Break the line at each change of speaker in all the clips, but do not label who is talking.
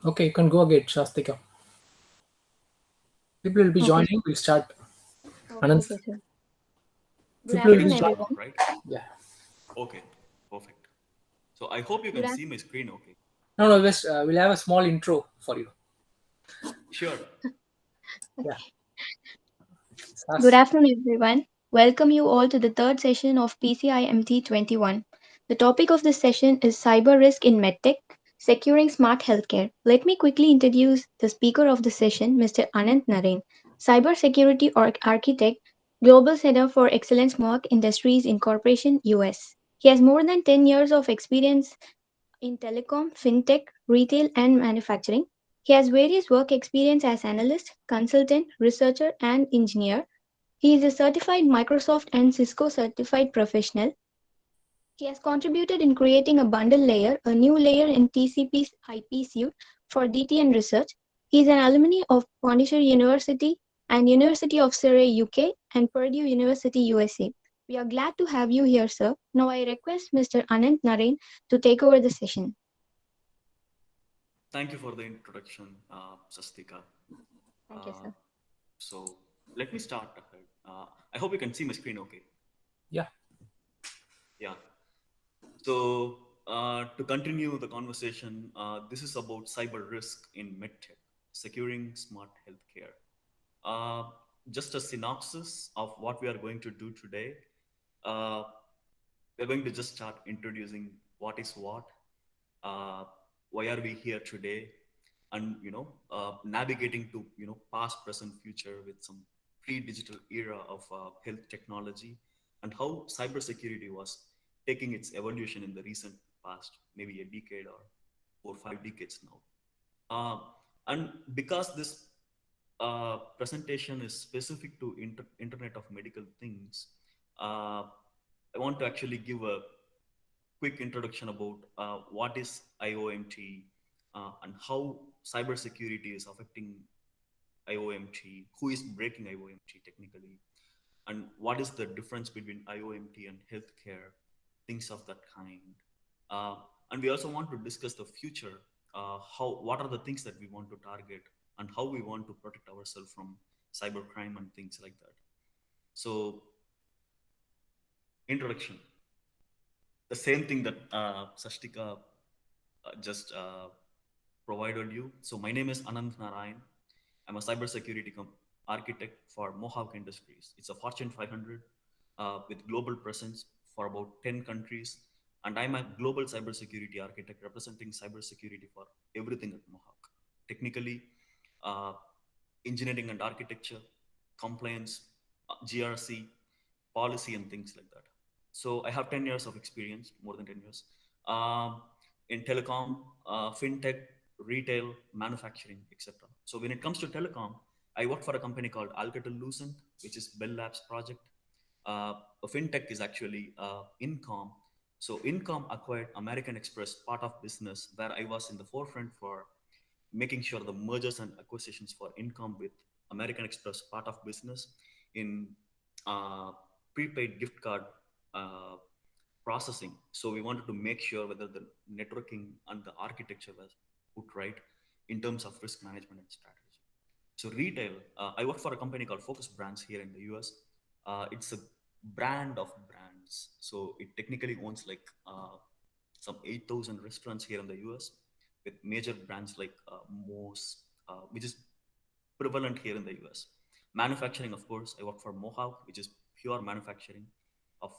Okay, you can go again, Shastika. People will be
Okay,
joining. We'll start. Anand,
okay, sir. Good
people will
We
be
can
afternoon,
start
joining.
now,
everyone.
right?
Yeah.
Okay, perfect. So I hope you
Good,
can see my screen okay.
No, no, just, we'll have a small intro for you.
Sure.
Yeah.
good
Sas.
afternoon, everyone. Welcome you all to the third session of PCIMT 21. The topic of this session is cyber risk in medtech, securing smart healthcare. Let me quickly introduce the speaker of the session, Mr. Anant Narain, cybersecurity architect, Global Center for Excellence Mohawk Industries Incorporation, US. He has more than 10 years of experience in telecom, fintech, retail, and manufacturing. He has various work experience as analyst, consultant, researcher, and engineer. He is a certified Microsoft and Cisco certified professional. He has contributed in creating a bundle layer, a new layer in TCP's IP suite for DTN research. He is an alumni of Pondicherry University and University of Surrey, UK, and Purdue University, USA. We are glad to have you here, sir. Now I request Mr. Anant Narain to take over the session.
Thank you for the introduction, Sastika.
Thank you,
Uh,
sir.
so let me start. I hope you can see my screen okay.
Yeah.
Yeah. So to continue the conversation, this is about cyber risk in medtech, securing smart healthcare. Uh, just a synopsis of what we are going to do today. Uh, we're going to just start introducing what is what, uh, why are we here today, and navigating to past, present, future with some pre-digital era of health technology, and how cybersecurity was taking its evolution in the recent past, maybe a decade or 4 or 5 decades now. And because this presentation is specific to Internet of Medical Things, uh, I want to actually give a quick introduction about what is IOMT and how cybersecurity is affecting IOMT, who is breaking IOMT technically, and what is the difference between IOMT and healthcare, things of that kind. Uh, and we also want to discuss the future, how what are the things that we want to target, and how we want to protect ourselves from cybercrime and things like that. So, introduction. The same thing that Sashtika just provided you. So my name is Anand Narayan. I'm a cybersecurity architect for Mohawk Industries. It's a Fortune 500 with global presence for about 10 countries. And I'm a global cybersecurity architect representing cybersecurity for everything at Mohawk. Technically, uh, engineering and architecture, compliance, GRC, policy, and things like that. So I have 10 years of experience, more than 10 years, um, in telecom, fintech, retail, manufacturing, etc. So when it comes to telecom, I work for a company called Alcatel Lucent, which is Bell Labs project. A fintech is actually Incom. So Incom acquired American Express, part of business, where I was in the forefront for making sure the mergers and acquisitions for Incom with American Express, part of business, in uh, prepaid gift card uh, processing. So we wanted to make sure whether the networking and the architecture was put right in terms of risk management and strategy. So retail, I work for a company called Focus Brands here in the US. It's a brand of brands. So it technically owns like some 8,000 restaurants here in the US with major brands like Moe's, which is prevalent here in the US. Manufacturing, of course, I work for Mohawk, which is pure manufacturing of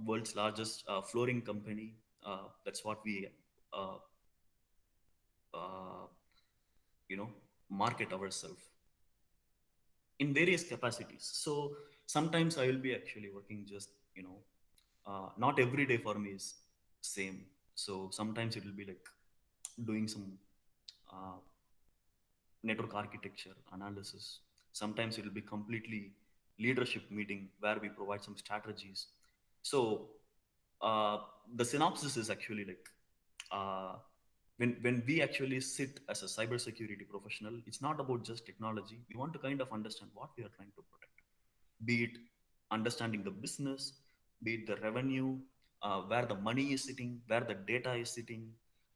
world's largest flooring company. That's what we uh, uh, you know market ourselves in various capacities. So sometimes I will be actually working just not every day for me is same. So sometimes it will be like doing some uh, network architecture analysis. Sometimes it will be completely leadership meeting where we provide some strategies. So uh, the synopsis is actually like uh, when we actually sit as a cybersecurity professional, it's not about just technology. We want to kind of understand what we are trying to protect, be it understanding the business, be it the revenue, where the money is sitting, where the data is sitting,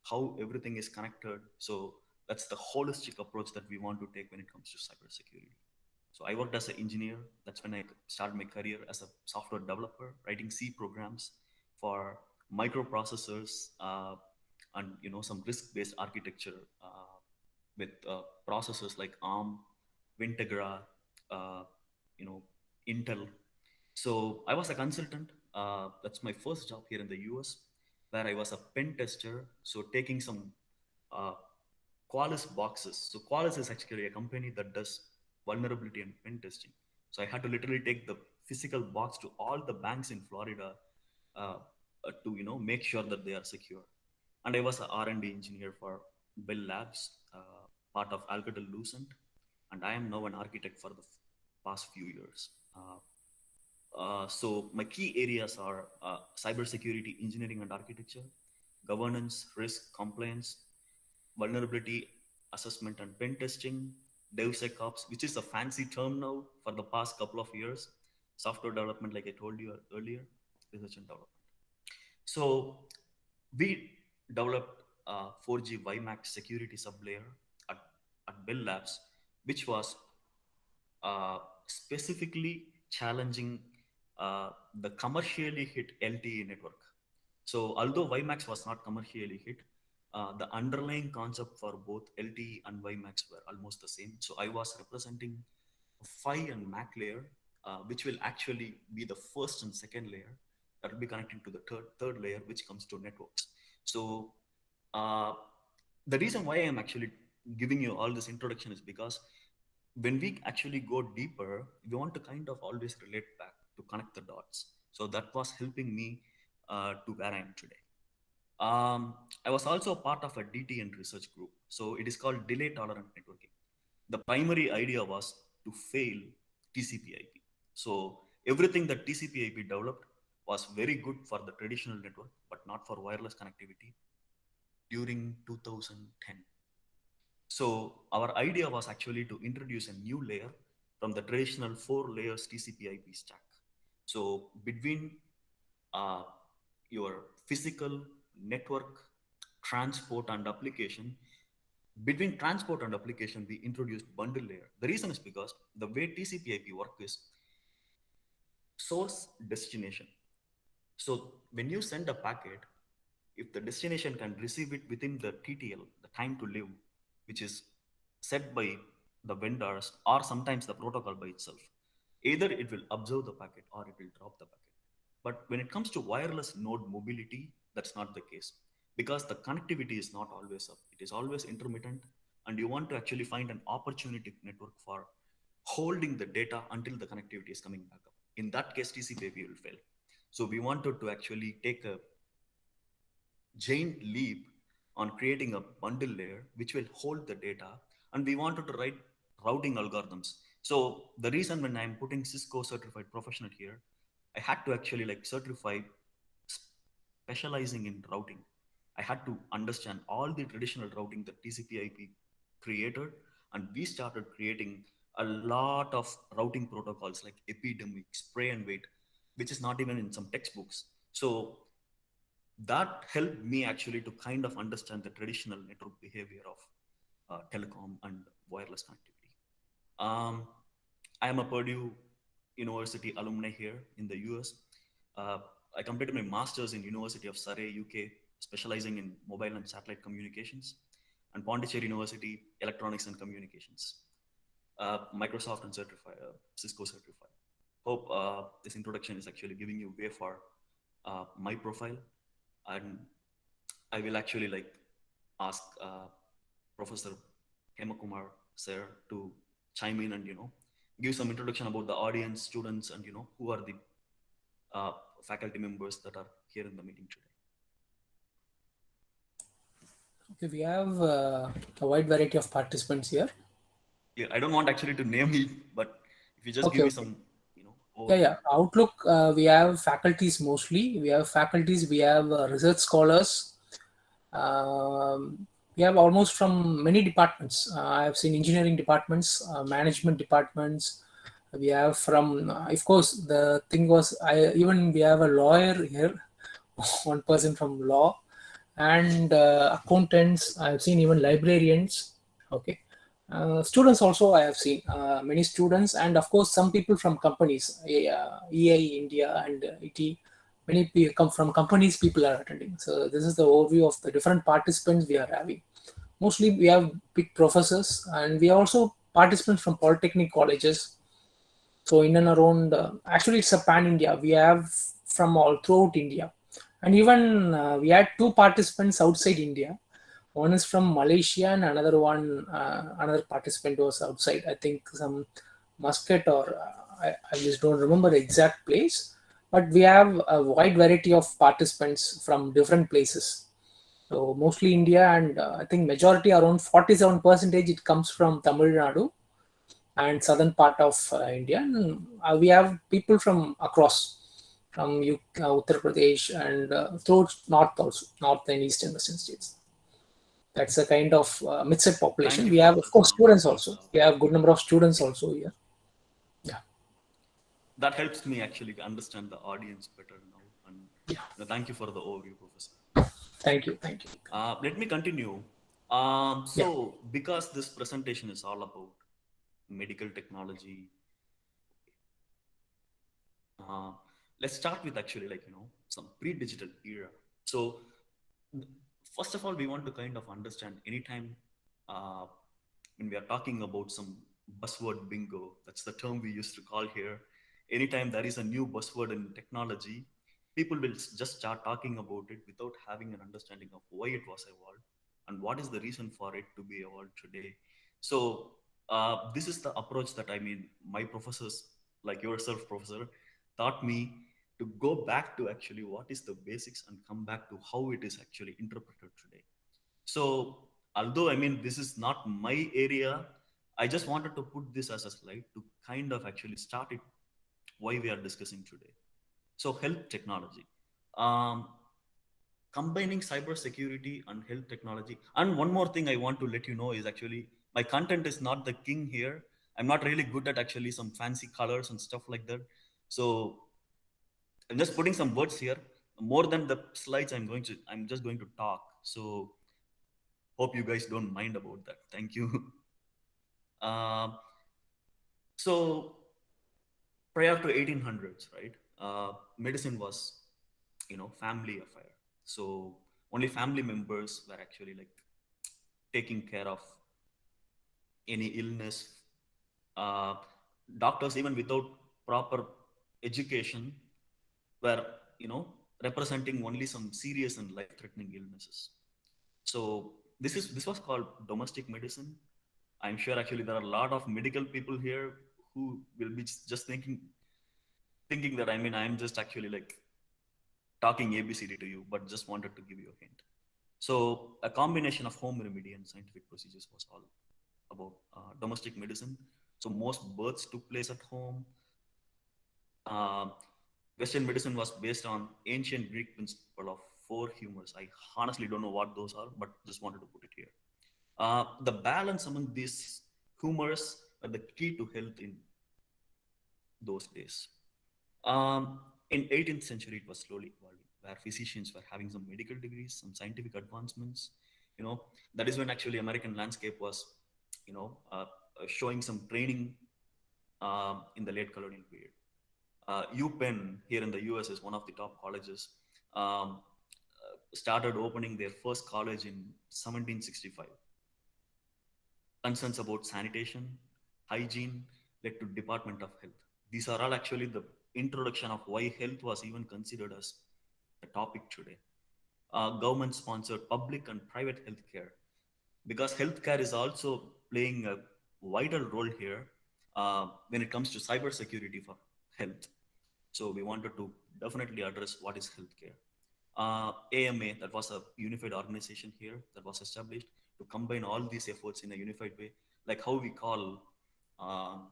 how everything is connected. So that's the holistic approach that we want to take when it comes to cybersecurity. So I worked as an engineer. That's when I started my career as a software developer, writing C programs for microprocessors, and some risk-based architecture with processors like ARM, Wintegra, uh, you know, Intel. So I was a consultant. That's my first job here in the US, where I was a pen tester. So taking some uh, Qualys boxes. So Qualys is actually a company that does vulnerability and pen testing. So I had to literally take the physical box to all the banks in Florida to make sure that they are secure. And I was an R&D engineer for Bell Labs, part of Alcatel Lucent, and I am now an architect for the past few years. So my key areas are cybersecurity engineering and architecture, governance, risk, compliance, vulnerability assessment and pen testing, DevSecOps, which is a fancy term now for the past couple of years, software development, like I told you earlier, research and development. So we developed 4G WiMAX security sublayer at Bell Labs, which was specifically challenging the commercially hit LTE network. So although WiMAX was not commercially hit, the underlying concept for both LTE and WiMAX were almost the same. So I was representing Phi and MAC layer, which will actually be the first and second layer that will be connecting to the third layer, which comes to networks. So the reason why I'm actually giving you all this introduction is because when we actually go deeper, we want to kind of always relate back to connect the dots. So that was helping me to where I am today. I was also a part of a DTN research group. So it is called delay tolerant networking. The primary idea was to fail TCP/IP. So everything that TCP/IP developed was very good for the traditional network, but not for wireless connectivity during 2010. So our idea was actually to introduce a new layer from the traditional 4 layers TCP/IP stack. So between your physical network, transport and application, between transport and application, we introduced bundle layer. The reason is because the way TCP/IP work is source destination. So when you send a packet, if the destination can receive it within the TTL, the time to live, which is set by the vendors or sometimes the protocol by itself, either it will observe the packet or it will drop the packet. But when it comes to wireless node mobility, that's not the case, because the connectivity is not always up. It is always intermittent, and you want to actually find an opportunity network for holding the data until the connectivity is coming back up. In that case, TCP/IP will fail. So we wanted to actually take a giant leap on creating a bundle layer which will hold the data, and we wanted to write routing algorithms. So the reason when I'm putting Cisco certified professional here, I had to actually like certify specializing in routing. I had to understand all the traditional routing that TCP/IP created, and we started creating a lot of routing protocols like epidemic, spray and wait, which is not even in some textbooks. So that helped me actually to kind of understand the traditional network behavior of telecom and wireless connectivity. I am a Purdue University alumni here in the US. I completed my master's in University of Surrey, UK, specializing in mobile and satellite communications, and Pondicherry University, electronics and communications. Microsoft and certified, Cisco certified. Hope this introduction is actually giving you way for my profile, and I will actually like ask Professor Hemakumar sir to chime in and give some introduction about the audience, students, and who are the faculty members that are here in the meeting today.
Okay, we have a wide variety of participants here.
Yeah, I don't want actually to name it, but if you just give me some,
Yeah. Outlook, we have faculties mostly. We have faculties, we have research scholars. We have almost from many departments. I have seen engineering departments, management departments. We have from, of course, the thing was, we have a lawyer here, one person from law. and accountants. I have seen even librarians. Okay. Students also I have seen many students, and of course some people from companies, EI India and ET. Many people come from companies. People are attending. So this is the overview of the different participants we are having. Mostly we have big professors, and we also participants from polytechnic colleges. So in and around, actually it's a pan India. We have from all throughout India, and even we had two participants outside India. One is from Malaysia, and another one, another participant was outside. I think some Muscat, or I just don't remember the exact place. But we have a wide variety of participants from different places. So mostly India, and I think majority around 47% it comes from Tamil Nadu and southern part of India. And, we have people from across, from Uttar Pradesh, and throughout north also, north and east and western states. That's a kind of mixed
Thank
population.
you
We
for
have, of
that,
course, students
because
also. We have good number of students also here. Yeah,
that helps me actually understand the audience better now. And
yeah.
thank you for the overview, Professor.
Thank you, thank you.
Let me continue.
Yeah,
So, because this presentation is all about medical technology, uh, let's start with actually some pre-digital era. So, first of all, we want to kind of understand anytime uh, when we are talking about some buzzword bingo, that's the term we used to call here. Anytime there is a new buzzword in technology, people will just start talking about it without having an understanding of why it was evolved and what is the reason for it to be evolved today. So this is the approach that my professors, like yourself, professor, taught me to go back to actually what is the basics and come back to how it is actually interpreted today. So, although this is not my area, I just wanted to put this as a slide to kind of actually start it why we are discussing today. So, health technology. Um, Combining cybersecurity and health technology. And one more thing I want to let you know is actually my content is not the king here. I'm not really good at actually some fancy colors and stuff like that. So I'm just putting some words here. More than the slides, I'm just going to talk. So hope you guys don't mind about that. Thank you. Uh, so prior to 1800s, right? Medicine was, family affair. So only family members were actually like taking care of any illness. Uh, Doctors, even without proper education, were representing only some serious and life-threatening illnesses. So this was called domestic medicine. I'm sure actually there are a lot of medical people here who will be just thinking that I'm just actually like talking ABCD to you, but just wanted to give you a hint. So a combination of home remedy and scientific procedures was all about domestic medicine. So most births took place at home. Uh, Western medicine was based on ancient Greek principle of four humors. I honestly don't know what those are, but just wanted to put it here. The balance among these humors are the key to health in those days. In 18th century, it was slowly evolving, where physicians were having some medical degrees, some scientific advancements. That is when actually American landscape was, showing some training in the late colonial period. UPenn here in the US is one of the top colleges. Started opening their first college in 1765. Concerns about sanitation, hygiene led to Department of Health. These are all actually the introduction of why health was even considered as a topic today. Government sponsored public and private healthcare, because healthcare is also playing a vital role here when it comes to cybersecurity for health. So we wanted to definitely address what is healthcare. AMA, that was a unified organization here that was established to combine all these efforts in a unified way, like how we call um,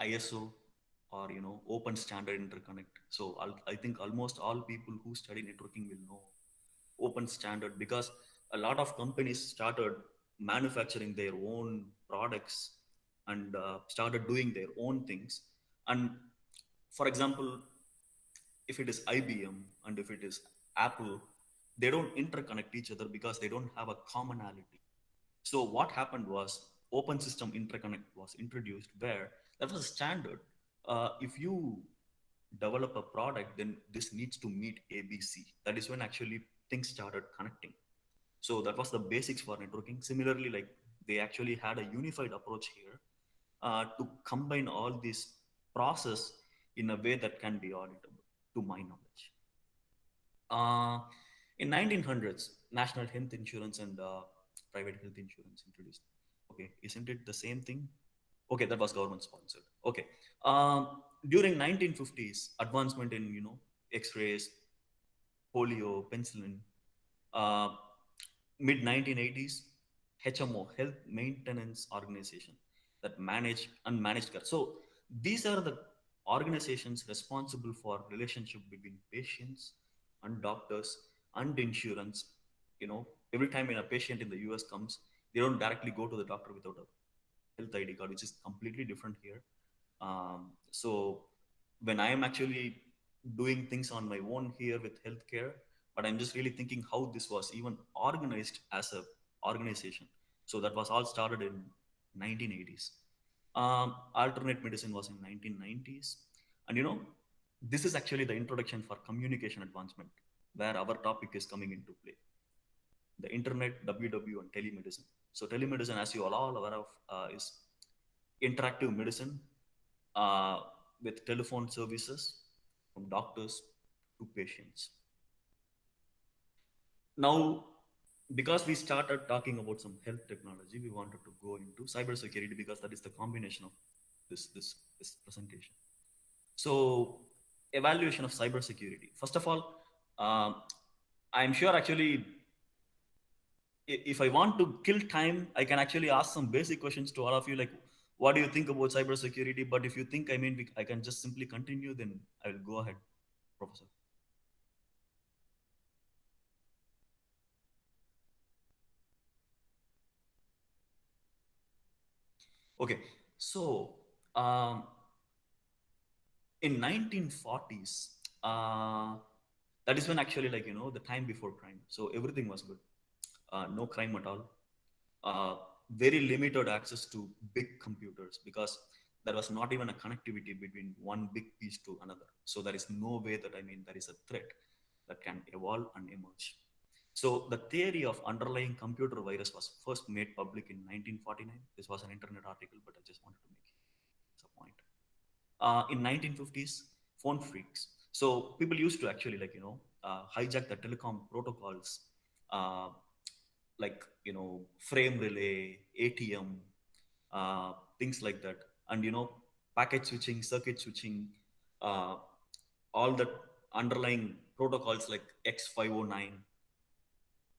ISO, or Open Standard Interconnect. So I think almost all people who study networking will know Open Standard, because a lot of companies started manufacturing their own products and started doing their own things. And for example, if it is IBM and if it is Apple, they don't interconnect each other because they don't have a commonality. So what happened was open system interconnect was introduced, where that was a standard. If you develop a product, then this needs to meet ABC. That is when actually things started connecting. So that was the basics for networking. Similarly, like they actually had a unified approach here to combine all these process in a way that can be auditable, to my knowledge. In 1900s, national health insurance and private health insurance introduced. Okay, isn't it the same thing? Okay, that was government sponsored. Okay, during 1950s, advancement in X-rays, polio, penicillin. Uh, Mid 1980s, HMO, Health Maintenance Organization, that manage unmanaged care. So these are the organizations responsible for relationship between patients and doctors and insurance. Every time when a patient in the US comes, they don't directly go to the doctor without a health ID card, which is completely different here. So when I am actually doing things on my own here with healthcare, but I'm just really thinking how this was even organized as a organization. So that was all started in 1980s. Alternate medicine was in 1990s, and this is actually the introduction for communication advancement, where our topic is coming into play. The internet, WW, and telemedicine. So telemedicine, as you all aware of, is interactive medicine with telephone services from doctors to patients. Now, because we started talking about some health technology, we wanted to go into cybersecurity because that is the combination of this presentation. So, evaluation of cybersecurity. First of all, I'm sure actually, if I want to kill time, I can actually ask some basic questions to all of you, like, what do you think about cybersecurity? But if you think, I can just simply continue, then I will go ahead, Professor. Okay, so in 1940s, that is when actually, like, the time before crime. So everything was good. No crime at all. Very limited access to big computers because there was not even a connectivity between one big piece to another. So there is no way that there is a threat that can evolve and emerge. So the theory of underlying computer virus was first made public in 1949. This was an internet article, but I just wanted to make it as a point. In 1950s, phone phreaks. So people used to actually hijack the telecom protocols, like frame relay, ATM, things like that, and packet switching, circuit switching, all the underlying protocols like X509.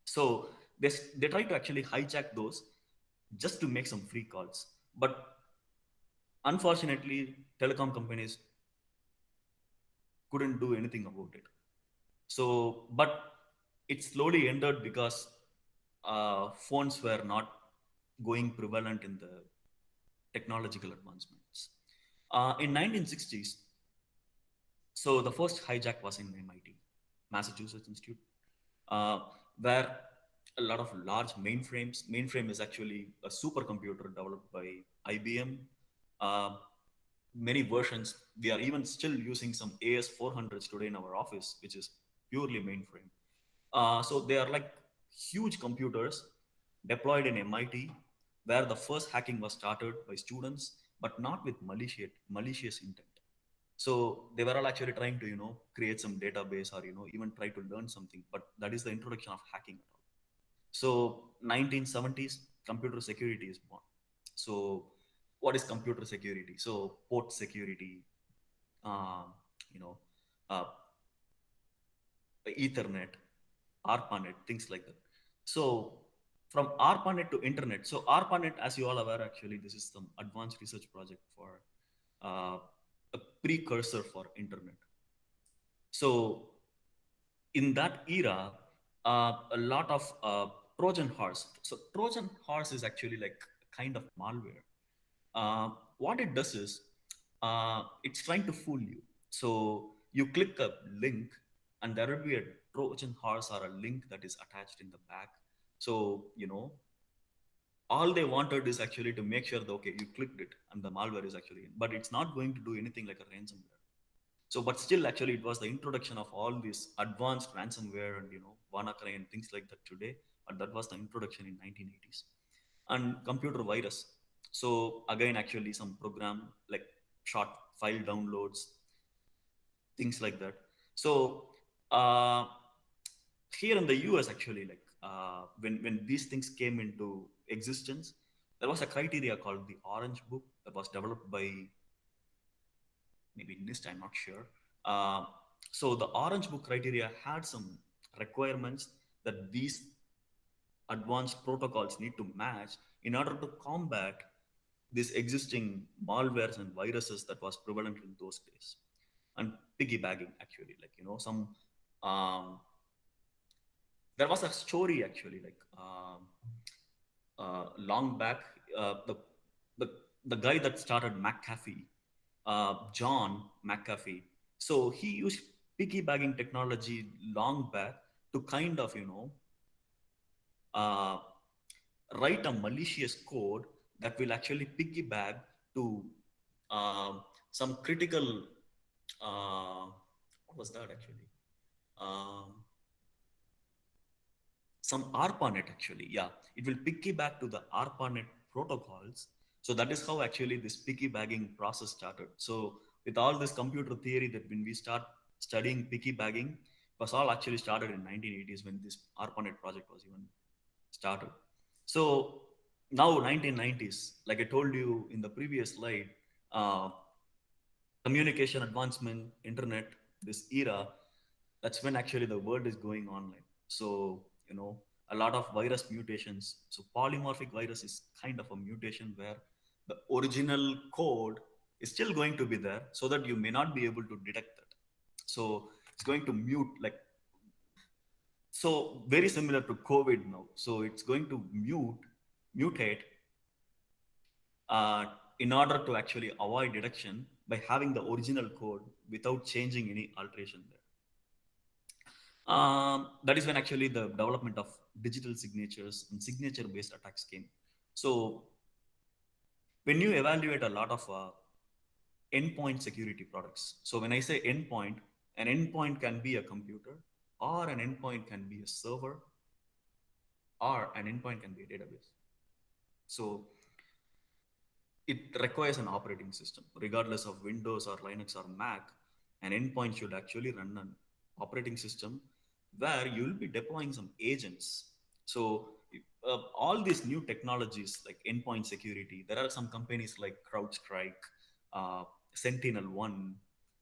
So they try to actually hijack those just to make some free calls, but unfortunately, telecom companies couldn't do anything about it. So, but it slowly ended because phones were not going prevalent in the technological advancements. In 1960s, so the first hijack was in MIT, Massachusetts Institute, where a lot of large mainframes. Mainframe is actually a supercomputer developed by IBM. Many versions, we are even still using some AS400s today in our office, which is purely mainframe. So they are like huge computers deployed in MIT, where the first hacking was started by students, but not with malicious intent. So they were all actually trying to, create some database or, even try to learn something, but that is the introduction of hacking at all. So 1970s, computer security is born. So what is computer security? So port security, you know, uh, Ethernet, ARPANET, things like that. So from ARPANET to internet. So ARPANET, as you all aware, actually, this is some advanced research project for a precursor for internet. So in that era, a lot of Trojan horse. So Trojan horse is actually like a kind of malware. What it does is it's trying to fool you. So you click a link and there will be a Trojan horse or a link that is attached in the back. So, all they wanted is actually to make sure that, okay, you clicked it and the malware is actually in, but it's not going to do anything like a ransomware. So, but still, actually, it was the introduction of all these advanced ransomware and, WannaCry and things like that today. But that was the introduction in 1980s. And computer virus. So again, actually, some program like short file downloads, things like that. So uh, here in the US, actually, like when these things came into existence, there was a criteria called the Orange Book that was developed by maybe NIST, I'm not sure. Uh, so the Orange Book criteria had some requirements that these advanced protocols need to match in order to combat these existing malwares and viruses that was prevalent in those days. And piggybacking, actually, like, some um, there was a story, actually, like long back, uh, the, the the guy that started McAfee, John McAfee. So he used piggybacking technology long back to kind of, uh, write a malicious code that will actually piggyback to uh, some critical, what was that actually? Um, some ARPANET, actually. Yeah, it will piggyback to the ARPANET protocols. So that is how actually this piggybacking process started. So with all this computer theory, that when we start studying piggybacking, was all actually started in 1980s when this ARPANET project was even started. So now 1990s, like I told you in the previous slide, uh, communication advancement, internet, this era, that's when actually the world is going online. So, a lot of virus mutations. So polymorphic virus is kind of a mutation where the original code is still going to be there so that you may not be able to detect that. So it's going to mute, like, so very similar to COVID now. So it's going to mutate uh, in order to actually avoid detection by having the original code without changing any alteration there. That is when actually the development of digital signatures and signature-based attacks came. So when you evaluate a lot of endpoint security products, so when I say endpoint, an endpoint can be a computer, or an endpoint can be a server, or an endpoint can be a database. So it requires an operating system, regardless of Windows or Linux or Mac. An endpoint should actually run an operating system where you'll be deploying some agents. So all these new technologies like endpoint security, there are some companies like CrowdStrike, Sentinel-1,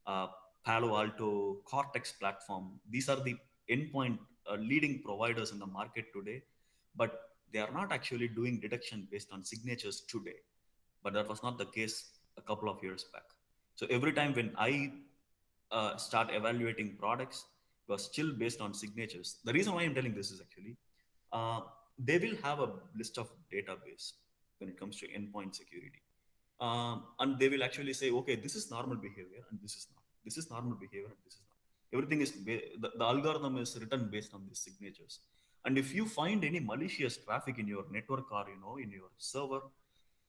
uh, Palo Alto, Cortex platform. These are the endpoint leading providers in the market today, but they are not actually doing detection based on signatures today. But that was not the case a couple of years back. So every time when I start evaluating products, it was still based on signatures. The reason why I'm telling this is actually uh, they will have a list of database when it comes to endpoint security. And they will actually say, okay, this is normal behavior and this is not. This is normal behavior and this is not. Everything is, the algorithm is written based on these signatures. And if you find any malicious traffic in your network or, in your server,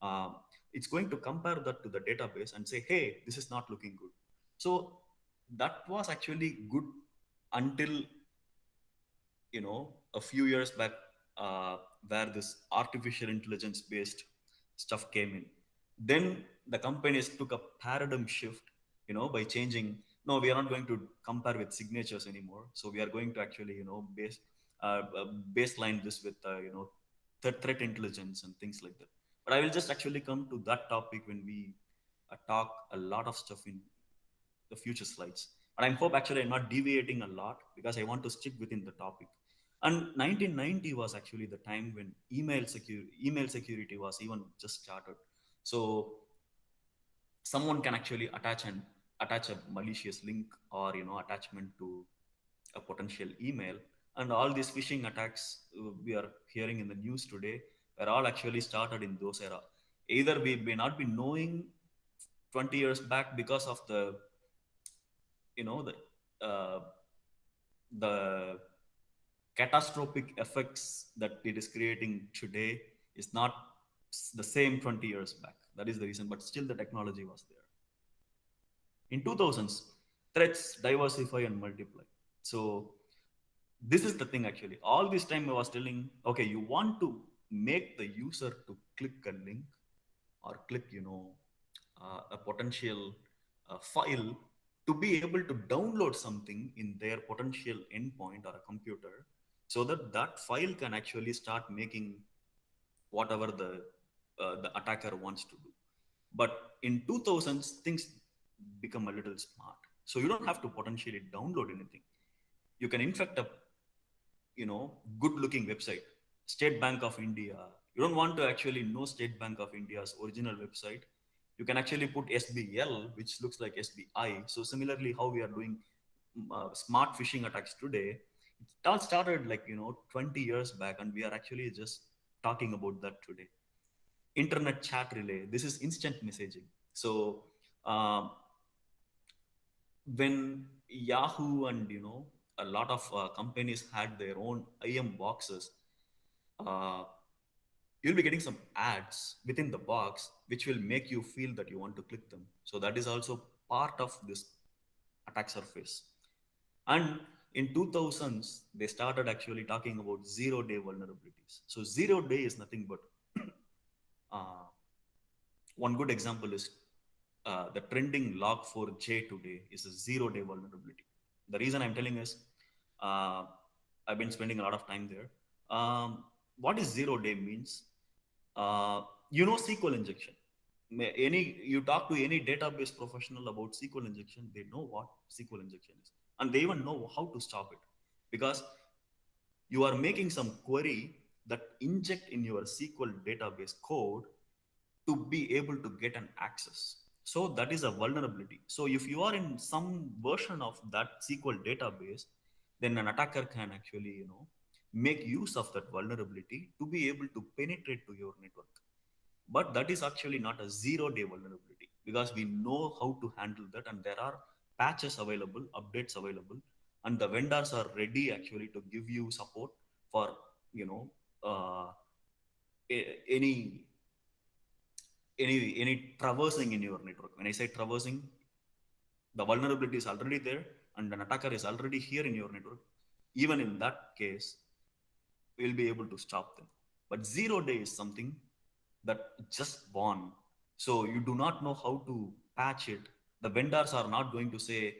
um, it's going to compare that to the database and say, hey, this is not looking good. So that was actually good until, a few years back, where this artificial intelligence based stuff came in. Then the companies took a paradigm shift, by changing, no, we are not going to compare with signatures anymore, so we are going to actually, baseline this with threat intelligence and things like that. But I will just actually come to that topic when we talk a lot of stuff in the future slides. But I hope actually I'm not deviating a lot because I want to stick within the topic. And 1990 was actually the time when email security was even just started. So someone can actually attach a malicious link or attachment to a potential email. And all these phishing attacks we are hearing in the news today were all actually started in those era. Either we may not be knowing 20 years back because of the the the catastrophic effects that it is creating today is not the same 20 years back. That is the reason, but still the technology was there. In 2000s, threats diversify and multiply. So this is the thing actually. All this time I was telling, okay, you want to make the user to click a link or click, a potential file to be able to download something in their potential endpoint or a computer, so that that file can actually start making whatever the attacker wants to do. But in 2000s, things become a little smart. So you don't have to potentially download anything. You can infect a good looking website, State Bank of India. You don't want to actually know State Bank of India's original website. You can actually put SBL, which looks like SBI. So similarly, how we are doing smart phishing attacks today, it all started 20 years back, and we are actually just talking about that today. Internet chat relay, this is instant messaging. So when Yahoo and a lot of companies had their own IM boxes, uh, you'll be getting some ads within the box which will make you feel that you want to click them. So that is also part of this attack surface. And in 2000s, they started actually talking about 0-day vulnerabilities. So 0-day is nothing but uh, one good example is the trending log4j today is a 0-day vulnerability. The reason I'm telling is uh, I've been spending a lot of time there. What is 0-day means? SQL injection. You talk to any database professional about SQL injection, they know what SQL injection is, and they even know how to stop it, because you are making some query that inject in your SQL database code to be able to get an access. So that is a vulnerability. So if you are in some version of that SQL database, then an attacker can actually, make use of that vulnerability to be able to penetrate to your network. But that is actually not a 0-day vulnerability, because we know how to handle that, and there are patches available, updates available, and the vendors are ready actually to give you support for, uh, any any traversing in your network. When I say traversing, the vulnerability is already there and an attacker is already here in your network. Even in that case, we'll be able to stop them. But 0-day is something that just born. So you do not know how to patch it. The vendors are not going to say,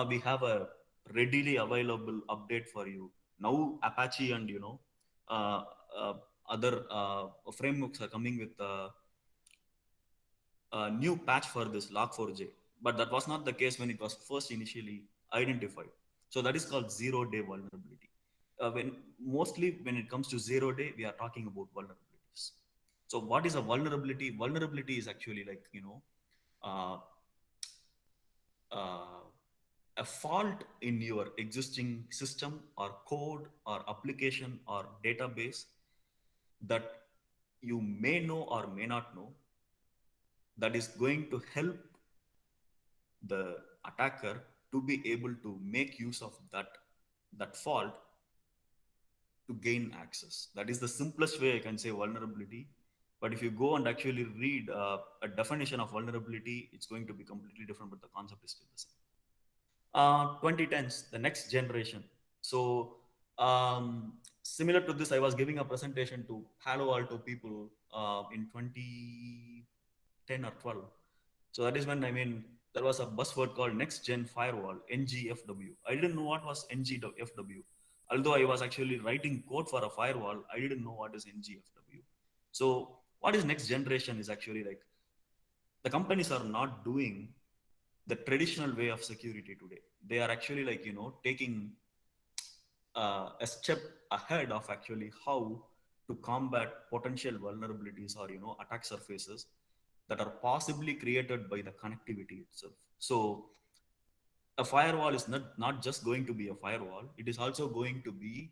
we have a readily available update for you. Now Apache and uh, uh, other frameworks are coming with a new patch for this log4j, but that was not the case when it was first initially identified. So that is called 0-day vulnerability. When it comes to 0-day, we are talking about vulnerabilities. So what is a vulnerability? Vulnerability is actually uh, uh, a fault in your existing system or code or application or database that you may know or may not know, that is going to help the attacker to be able to make use of that fault to gain access. That is the simplest way I can say vulnerability. But if you go and actually read a definition of vulnerability, it's going to be completely different, but the concept is still the same. 2010s, the next generation. So similar to this, I was giving a presentation to Palo Alto people in 2010 or 12. So that is when, there was a buzzword called next gen firewall, NGFW. I didn't know what was NGFW. Although I was actually writing code for a firewall, I didn't know what is NGFW. So what is next generation is actually like, the companies are not doing the traditional way of security today. They are actually taking a step ahead of actually how to combat potential vulnerabilities or attack surfaces that are possibly created by the connectivity itself. So a firewall is not just going to be a firewall, it is also going to be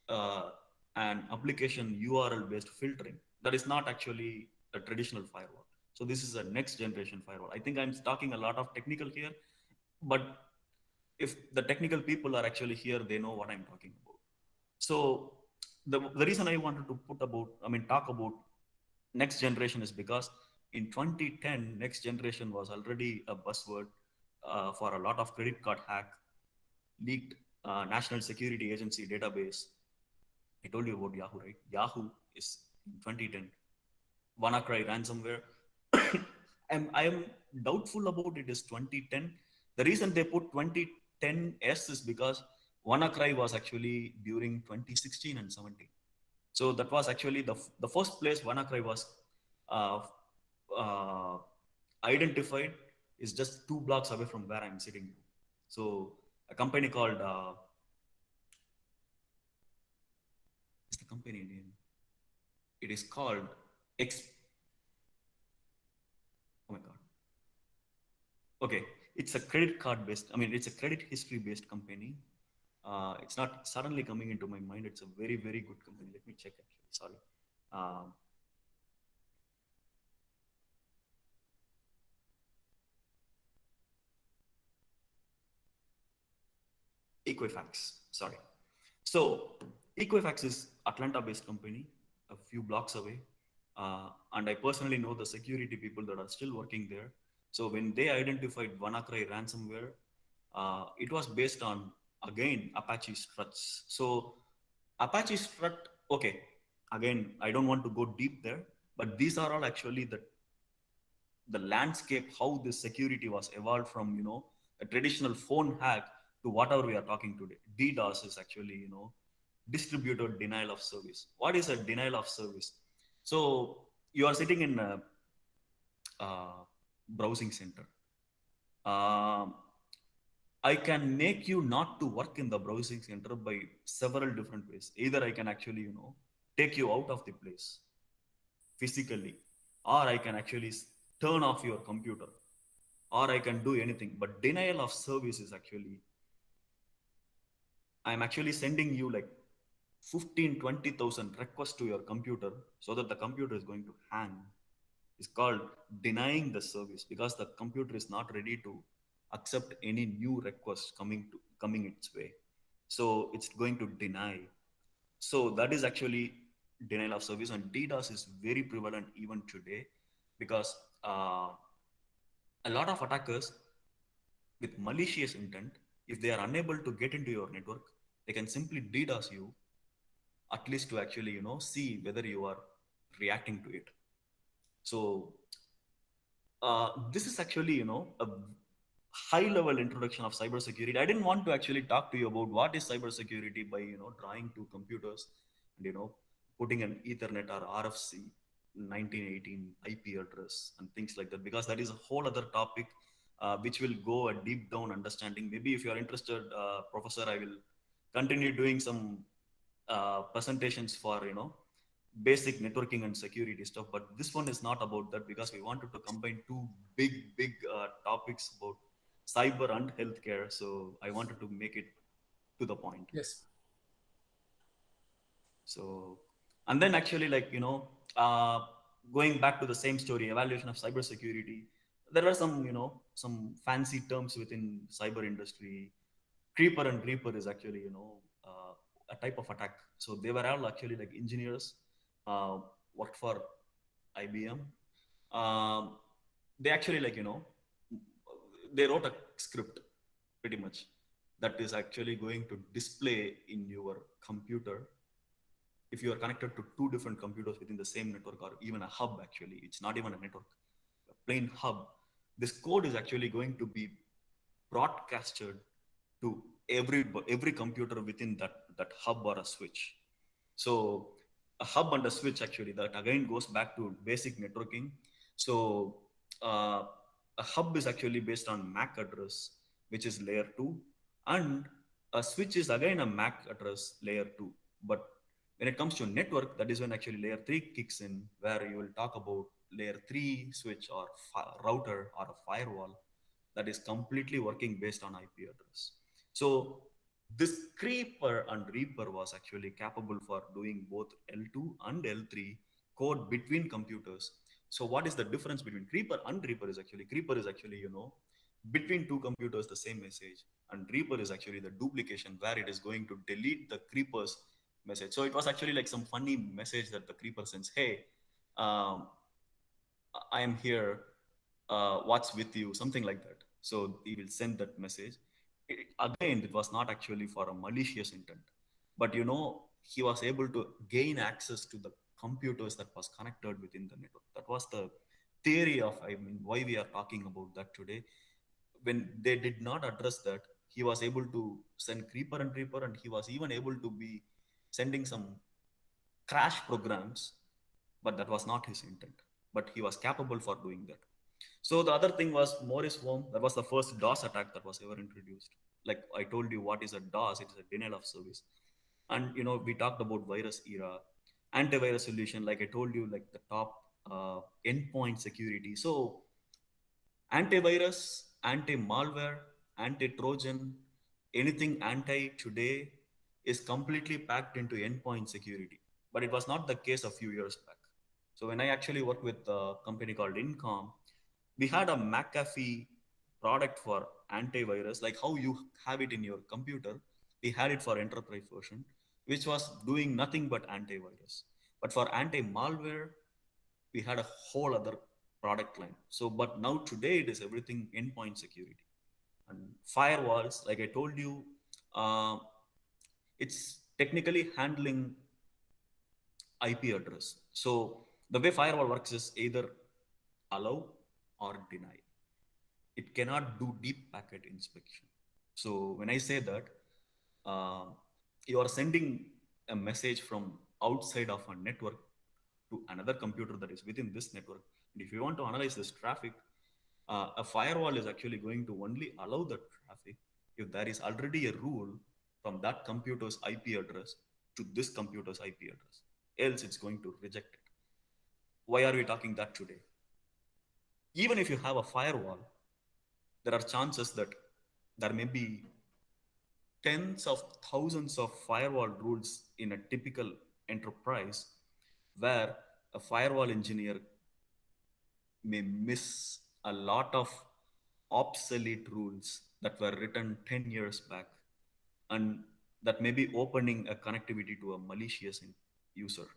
uh, an application URL based filtering that is not actually a traditional firewall. So this is a next generation firewall. I think I'm talking a lot of technical here, but if the technical people are actually here, they know what I'm talking about. So the reason I wanted to talk about next generation is because in 2010, next generation was already a buzzword for a lot of credit card hack, leaked National Security Agency database. I told you about Yahoo, right? Yahoo is in 2010. WannaCry ransomware. I am doubtful about it is 2010. The reason they put 2010s is because WannaCry was actually during 2016 and 17. So that was actually the first place WannaCry was uh, uh, identified is just 2 blocks away from where I'm sitting. So a company called what's the company name? It is called X. Oh my god. Okay, it's a credit card based. It's a credit history based company. It's not suddenly coming into my mind. It's a very very good company. Let me check actually. Sorry. Um, Equifax. Sorry. So Equifax is Atlanta-based company, a few blocks away, and I personally know the security people that are still working there. So when they identified WannaCry ransomware, it was based on again Apache struts. So Apache strut, okay. Again, I don't want to go deep there, but these are all actually the landscape how this security was evolved from a traditional phone hack to whatever we are talking today. DDoS is actually distributed denial of service. What is a denial of service? So you are sitting in a browsing center. Um, I can make you not to work in the browsing center by several different ways. Either I can actually take you out of the place physically, or I can actually turn off your computer, or I can do anything. But denial of service is actually, I'm actually sending you like 15, 20,000 requests to your computer so that the computer is going to hang. It's called denying the service because the computer is not ready to accept any new requests coming its way. So it's going to deny. So that is actually denial of service, and DDoS is very prevalent even today because a lot of attackers with malicious intent, if they are unable to get into your network, they can simply DDoS you, at least to actually see whether you are reacting to it. So this is actually a high level introduction of cybersecurity. I didn't want to actually talk to you about what is cybersecurity by drawing two computers and putting an Ethernet or RFC 1918 IP address and things like that, because that is a whole other topic which will go a deep down understanding. Maybe if you are interested, Professor, I will continue doing some presentations for basic networking and security stuff, but this one is not about that because we wanted to combine two big topics about cyber and healthcare. So I wanted to make it to the point.
Yes.
So, and then actually going back to the same story, evaluation of cybersecurity, there are some fancy terms within cyber industry. Creeper and Reaper is actually a type of attack. So they were all actually like engineers, worked for IBM. They actually they wrote a script pretty much that is actually going to display in your computer. If you are connected to two different computers within the same network or even a hub, actually, it's not even a network, a plain hub. This code is actually going to be broadcasted to every computer within that hub or a switch. So a hub and a switch, actually, that again goes back to basic networking. So uh, a hub is actually based on MAC address, which is layer 2, and a switch is again a MAC address layer 2. But when it comes to network, that is when actually layer 3 kicks in, where you will talk about layer 3 switch or router or a firewall that is completely working based on IP address. So this Creeper and Reaper was actually capable for doing both L2 and L3 code between computers. So what is the difference between Creeper and Reaper is actually, between two computers the same message, and Reaper is actually the duplication where it is going to delete the Creeper's message. So it was actually like some funny message that the Creeper sends, hey, um, I am here, what's with you, something like that. So he will send that message. Again, it was not actually for a malicious intent, but he was able to gain access to the computers that was connected within the network. That was the theory of, I mean, why we are talking about that today. When they did not address that, he was able to send Creeper and Reaper, and he was even able to be sending some crash programs, but that was not his intent. But he was capable for doing that. So the other thing was Morris Worm. That was the first DOS attack that was ever introduced. Like I told you, what is a DOS? It is a denial of service. And we talked about virus era, antivirus solution. Like I told you, like the top endpoint security. So antivirus, anti-malware, anti-Trojan, anything anti today is completely packed into endpoint security. But it was not the case a few years back. So when I actually worked with a company called Incom, we had a McAfee product for antivirus, like how you have it in your computer. We had it for enterprise version, which was doing nothing but antivirus. But for anti-malware, we had a whole other product line. So, but now today it is everything endpoint security and firewalls. Like I told you, uh, it's technically handling IP address. So the way firewall works is either allow or deny. It cannot do deep packet inspection. So when I say that, uh, you are sending a message from outside of a network to another computer that is within this network. And if you want to analyze this traffic, a firewall is actually going to only allow the traffic if there is already a rule from that computer's IP address to this computer's IP address. Else, it's going to reject it. Why are we talking that today? Even if you have a firewall, there are chances that there may be tens of thousands of firewall rules in a typical enterprise where a firewall engineer may miss a lot of obsolete rules that were written 10 years back, and that may be opening a connectivity to a malicious user.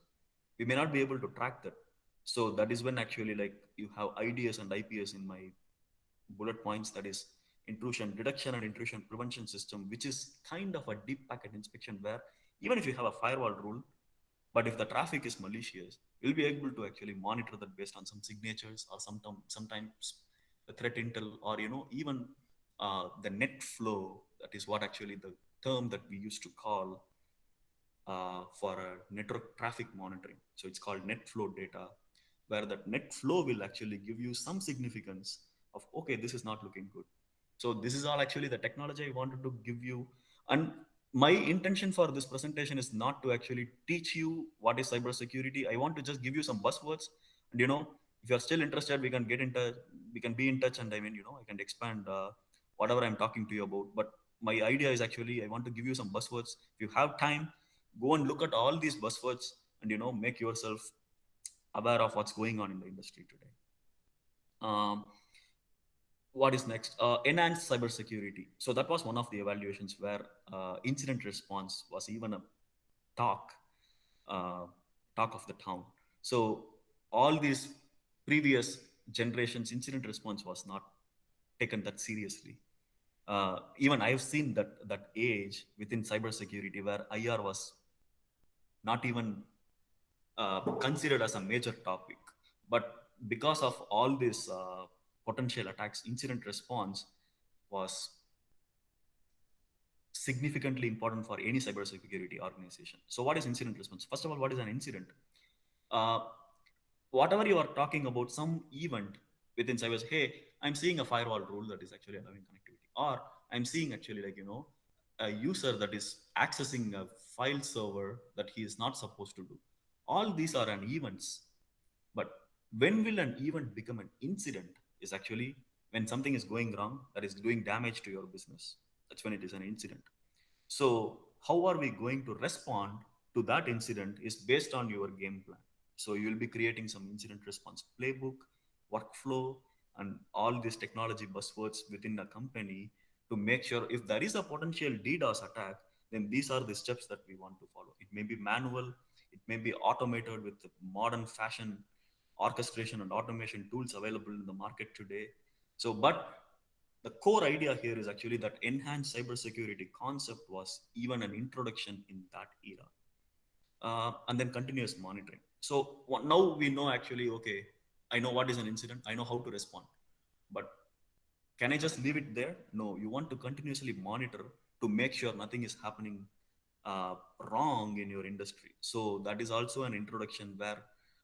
We may not be able to track that. So that is when actually like you have IDS and IPS in my bullet points, that is intrusion detection and intrusion prevention system, which is kind of a deep packet inspection where even if you have a firewall rule, but if the traffic is malicious, we'll be able to actually monitor that based on some signatures or sometimes the threat intel, or even the net flow. That is what actually the term that we used to call for network traffic monitoring. So it's called net flow data, where that net flow will actually give you some significance of, okay, this is not looking good. So this is all actually the technology I wanted to give you. And my intention for this presentation is not to actually teach you what is cybersecurity. I want to just give you some buzzwords. And if you're still interested, we can get in touch. We can be in touch, and I mean, I can expand whatever I'm talking to you about. But my idea is actually I want to give you some buzzwords. If you have time, go and look at all these buzzwords and make yourself aware of what's going on in the industry today. What is next? Enhanced cybersecurity. So that was one of the evaluations where incident response was even a talk uh, talk of the town. So all these previous generations incident response was not taken that seriously. Even I've seen that age within cybersecurity where IR was not even considered as a major topic. But because of all these potential attacks, incident response was significantly important for any cybersecurity organization. So what is incident response? First of all, what is an incident? Uh, Whatever you are talking about, some event within cyber, hey, I'm seeing a firewall rule that is actually allowing connectivity, or I'm seeing actually a user that is accessing a file server that he is not supposed to do. All these are an events. But when will an event become an incident is actually when something is going wrong, that is doing damage to your business. That's when it is an incident. So how are we going to respond to that incident is based on your game plan. So you'll be creating some incident response playbook, workflow, and all these technology buzzwords within a company to make sure if there is a potential DDoS attack, then these are the steps that we want to follow. It may be manual, it may be automated with the modern fashion orchestration and automation tools available in the market today. So, but the core idea here is actually that enhanced cybersecurity concept was even an introduction in that era. And then continuous monitoring. So now we know actually, okay, I know what is an incident, I know how to respond, but can I just leave it there? No, you want to continuously monitor to make sure nothing is happening wrong in your industry. So that is also an introduction where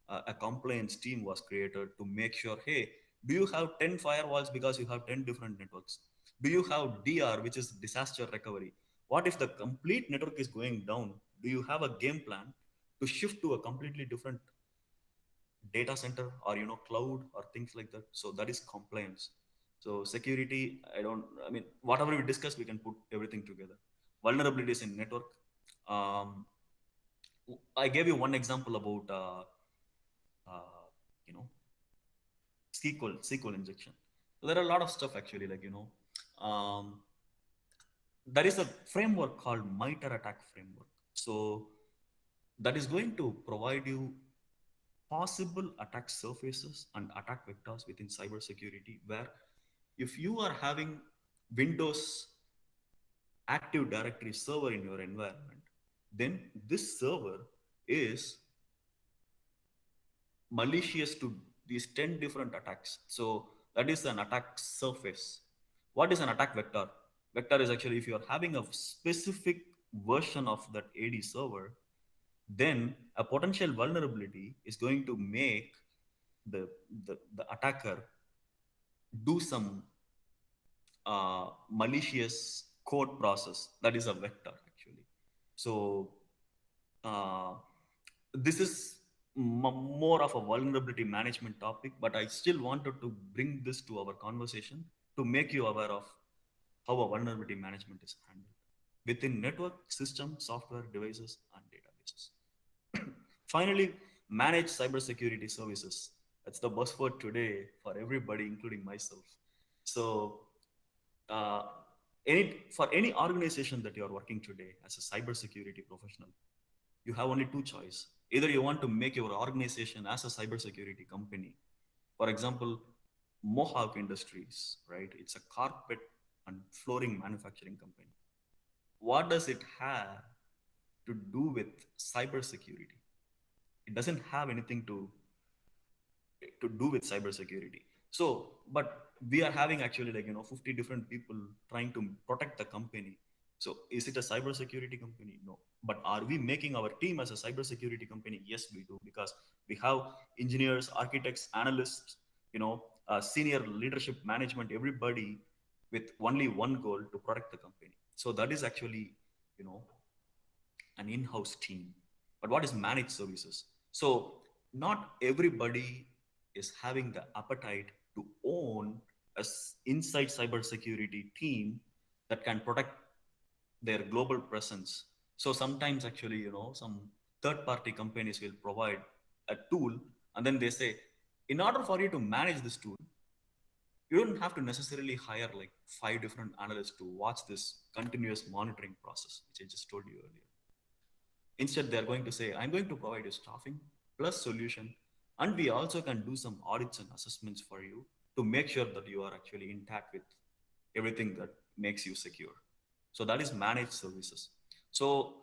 a compliance team was created to make sure, hey, do you have 10 firewalls because you have 10 different networks? Do you have DR, which is disaster recovery? What if the complete network is going down? Do you have a game plan to shift to a completely different data center or cloud or things like that? So that is compliance. So security, I mean, whatever we discuss, we can put everything together. Vulnerabilities in network. I gave you one example about you know SQL injection. So there are a lot of stuff actually, like there is a framework called MITRE ATT&CK framework. So that is going to provide you possible attack surfaces and attack vectors within cybersecurity, where if you are having Windows Active Directory server in your environment, then this server is malicious to these 10 different attacks. So that is an attack surface. What is an attack vector? Vector is actually if you are having a specific version of that AD server, then a potential vulnerability is going to make the attacker do some malicious code process. That is a vector actually. So this is more of a vulnerability management topic, but I still wanted to bring this to our conversation to make you aware of how a vulnerability management is handled within network, system, software, devices, and databases. Finally, manage cybersecurity services. That's the buzzword today for everybody, including myself. So for any organization that you are working today as a cybersecurity professional, you have only two choices. Either you want to make your organization as a cybersecurity company. For example, Mohawk Industries, right? It's a carpet and flooring manufacturing company. What does it have to do with cybersecurity? It doesn't have anything to do with cybersecurity. So, but we are having actually 50 different people trying to protect the company. So is it a cybersecurity company? No. But are we making our team as a cybersecurity company? Yes, we do, because we have engineers, architects, analysts, senior leadership management, everybody with only one goal: to protect the company. So that is actually, an in-house team. But what is managed services? So not everybody is having the appetite to own a inside cybersecurity team that can protect their global presence. So sometimes actually, some third-party companies will provide a tool, and then they say, in order for you to manage this tool, you don't have to necessarily hire like 5 different analysts to watch this continuous monitoring process, which I just told you earlier. Instead, they're going to say, I'm going to provide you staffing plus solution, and we also can do some audits and assessments for you to make sure that you are actually intact with everything that makes you secure. So that is managed services. So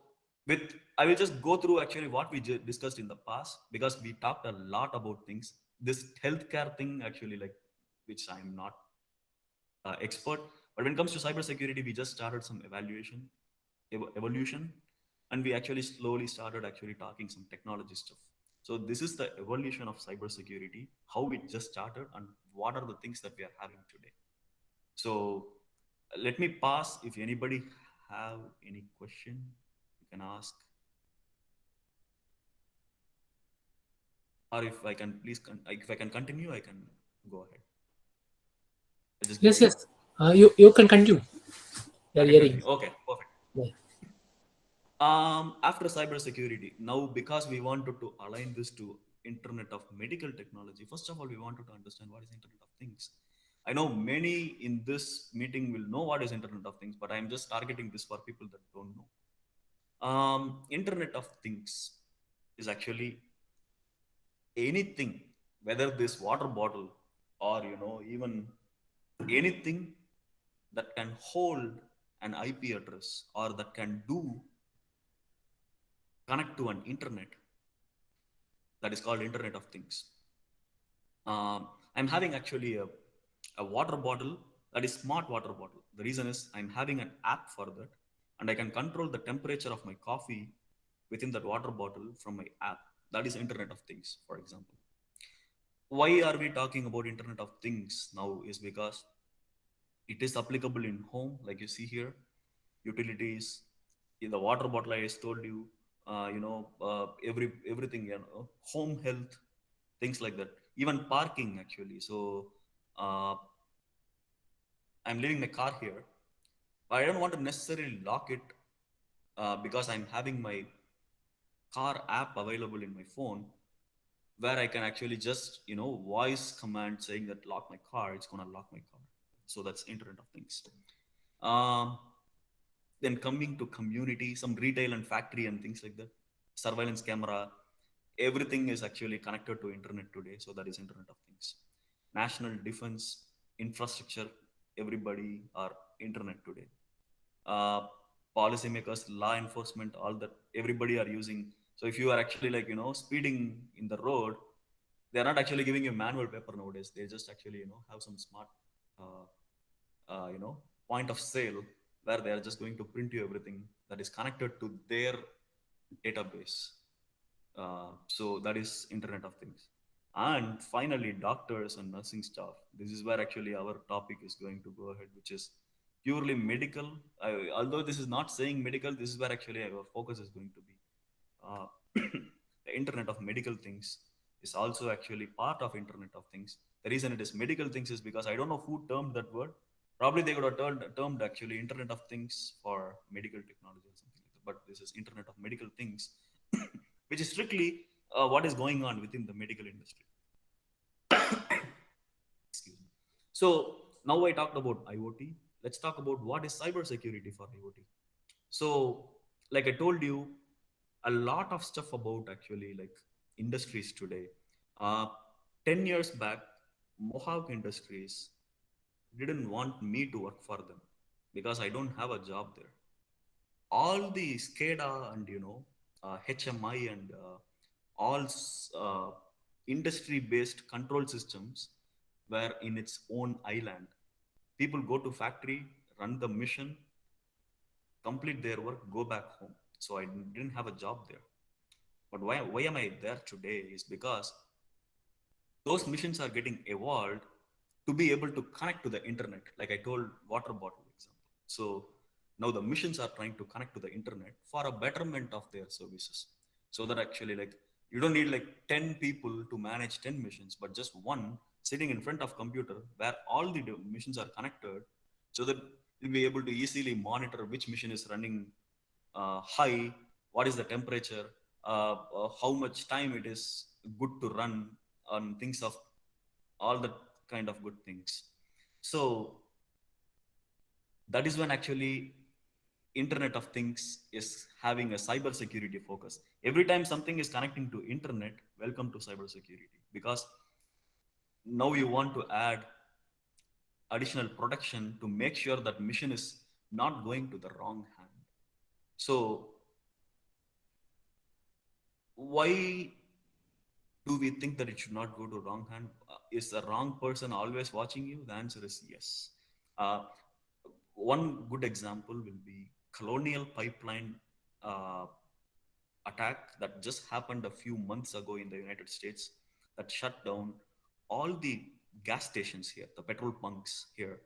I will just go through actually what we discussed in the past, because we talked a lot about things. This healthcare thing actually, which I'm not expert, but when it comes to cybersecurity, we just started some evolution, and we actually slowly started actually talking some technology stuff. So this is the evolution of cybersecurity, how we just started, and what are the things that we are having today. So let me pause. If anybody have any question, you can ask. Or if I can please, if I can continue, I can go ahead.
Yes. You can continue. You're hearing.
Okay, perfect.
Yeah.
After cybersecurity, now because we wanted to align this to Internet of Medical Technology, first of all, we wanted to understand what is Internet of Things. I know many in this meeting will know what is Internet of Things, but I'm just targeting this for people that don't know. Internet of Things is actually anything, whether this water bottle or even anything that can hold an IP address or that can do connect to an internet, that is called Internet of Things. I'm having actually a water bottle that is smart water bottle. The reason is I'm having an app for that, and I can control the temperature of my coffee within that water bottle from my app. That is Internet of Things, for example. Why are we talking about Internet of Things now? Is because it is applicable in home, like you see here, utilities, in the water bottle I just told you, everything, home health, things like that, even parking actually. So uh, I'm leaving my car here. I don't want to necessarily lock it because I'm having my car app available in my phone, where I can actually just voice command saying that lock my car. It's gonna lock my car. So that's Internet of Things. Um, then coming to community, some retail and factory and things like that, surveillance camera, everything is actually connected to internet today. So that is Internet of Things. National defense, infrastructure, everybody are internet today. uh, Policymakers, law enforcement, all that, everybody are using. So if you are actually speeding in the road, they are not actually giving you manual paper nowadays. They just actually have some smart uh, point of sale, where they are just going to print you everything that is connected to their database. So that is Internet of Things. And finally, doctors and nursing staff. This is where actually our topic is going to go ahead, which is purely medical. Although this is not saying medical, this is where actually our focus is going to be. Uh, the Internet of Medical Things is also actually part of Internet of Things. The reason it is medical things is because I don't know who termed that word. Probably they could have termed actually Internet of Things for medical technology or something like that. But this is Internet of Medical Things, which is strictly what is going on within the medical industry. Excuse me. So now I talked about IoT. Let's talk about what is cybersecurity for IoT. So, like I told you, a lot of stuff about actually like industries today. Uh, 10 years back, Mohawk Industries didn't want me to work for them because I don't have a job there. All the SCADA and HMI and all industry-based control systems were in its own island. People go to factory, run the mission, complete their work, go back home. So I didn't have a job there. But why am I there today is because those missions are getting evolved to be able to connect to the internet, like I told water bottle example. So now the missions are trying to connect to the internet for a betterment of their services, so that actually like you don't need like 10 people to manage 10 missions, but just one sitting in front of computer where all the missions are connected, so that you'll be able to easily monitor which mission is running high, what is the temperature, how much time it is good to run, on things of all the kind of good things. So that is when actually Internet of Things is having a cyber security focus. Every time something is connecting to internet, welcome to cyber security, because now you want to add additional protection to make sure that mission is not going to the wrong hand. So why do we think that it should not go to wrong hand? Is the wrong person always watching you? The answer is yes. Uh, One good example will be Colonial Pipeline uh, attack that just happened a few months ago in the United States, that shut down all the gas stations here, the petrol bunks here,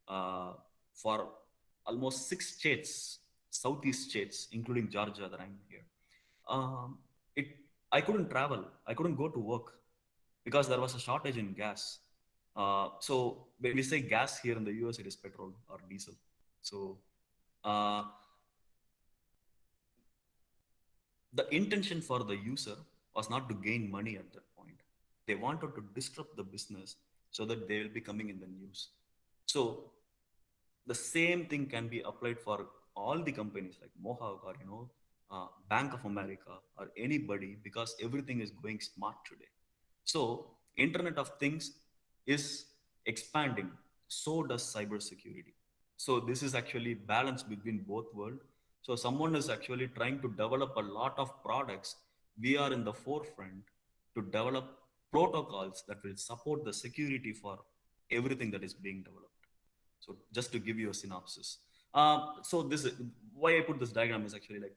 uh, for almost 6 states, southeast states, including Georgia that I'm here. It I couldn't travel. I couldn't go to work because there was a shortage in gas. So when we say gas here in the US, it is petrol or diesel. So uh, the intention for the user was not to gain money at that point. They wanted to disrupt the business so that they will be coming in the news. So the same thing can be applied for all the companies like Mohawk or Bank of America or anybody, because everything is going smart today. So Internet of Things is expanding. So does cybersecurity. So this is actually balance between both world. So someone is actually trying to develop a lot of products. We are in the forefront to develop protocols that will support the security for everything that is being developed. So just to give you a synopsis. So this is why I put this diagram is actually like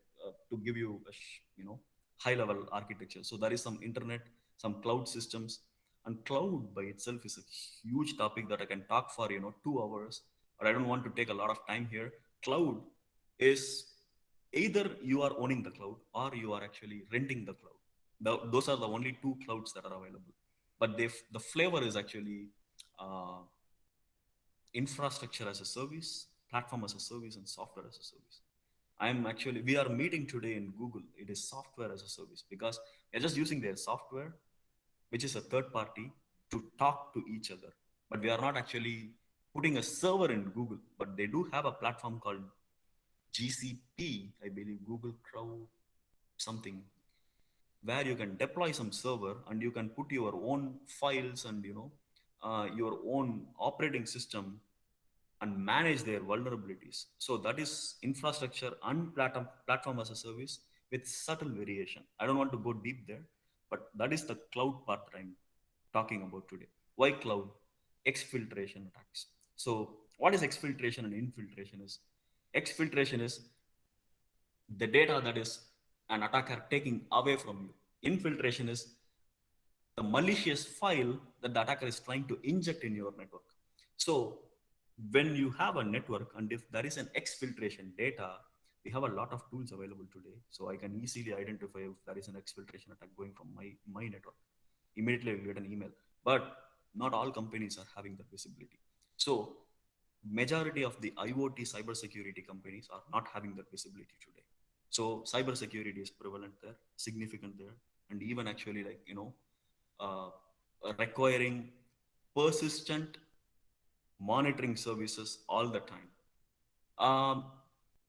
to give you a high level architecture. So there is some internet, some cloud systems, and cloud by itself is a huge topic that I can talk for 2 hours, but I don't want to take a lot of time here. Cloud is either you are owning the cloud or you are actually renting the cloud. Those are the only two clouds that are available. But the flavor is actually uh, infrastructure as a service, platform as a service, and software as a service. We are meeting today in Google. It is software as a service because we're just using their software, which is a third party, to talk to each other. But we are not actually putting a server in Google, but they do have a platform called GCP, I believe, Google Cloud something, where you can deploy some server and you can put your own files and your own operating system and manage their vulnerabilities. So that is infrastructure and platform as a service with subtle variation. I don't want to go deep there, but that is the cloud part that I'm talking about today. Why cloud? Exfiltration attacks. So what is exfiltration and infiltration is? Exfiltration is the data that is an attacker taking away from you. Infiltration is the malicious file that the attacker is trying to inject in your network. So when you have a network and if there is an exfiltration data, we have a lot of tools available today. So I can easily identify if there is an exfiltration attack going from my network. Immediately I will get an email. But not all companies are having that visibility. So majority of the IoT cybersecurity companies are not having that visibility today. So cybersecurity is prevalent there, significant there, and even actually uh, requiring persistent monitoring services all the time. Um,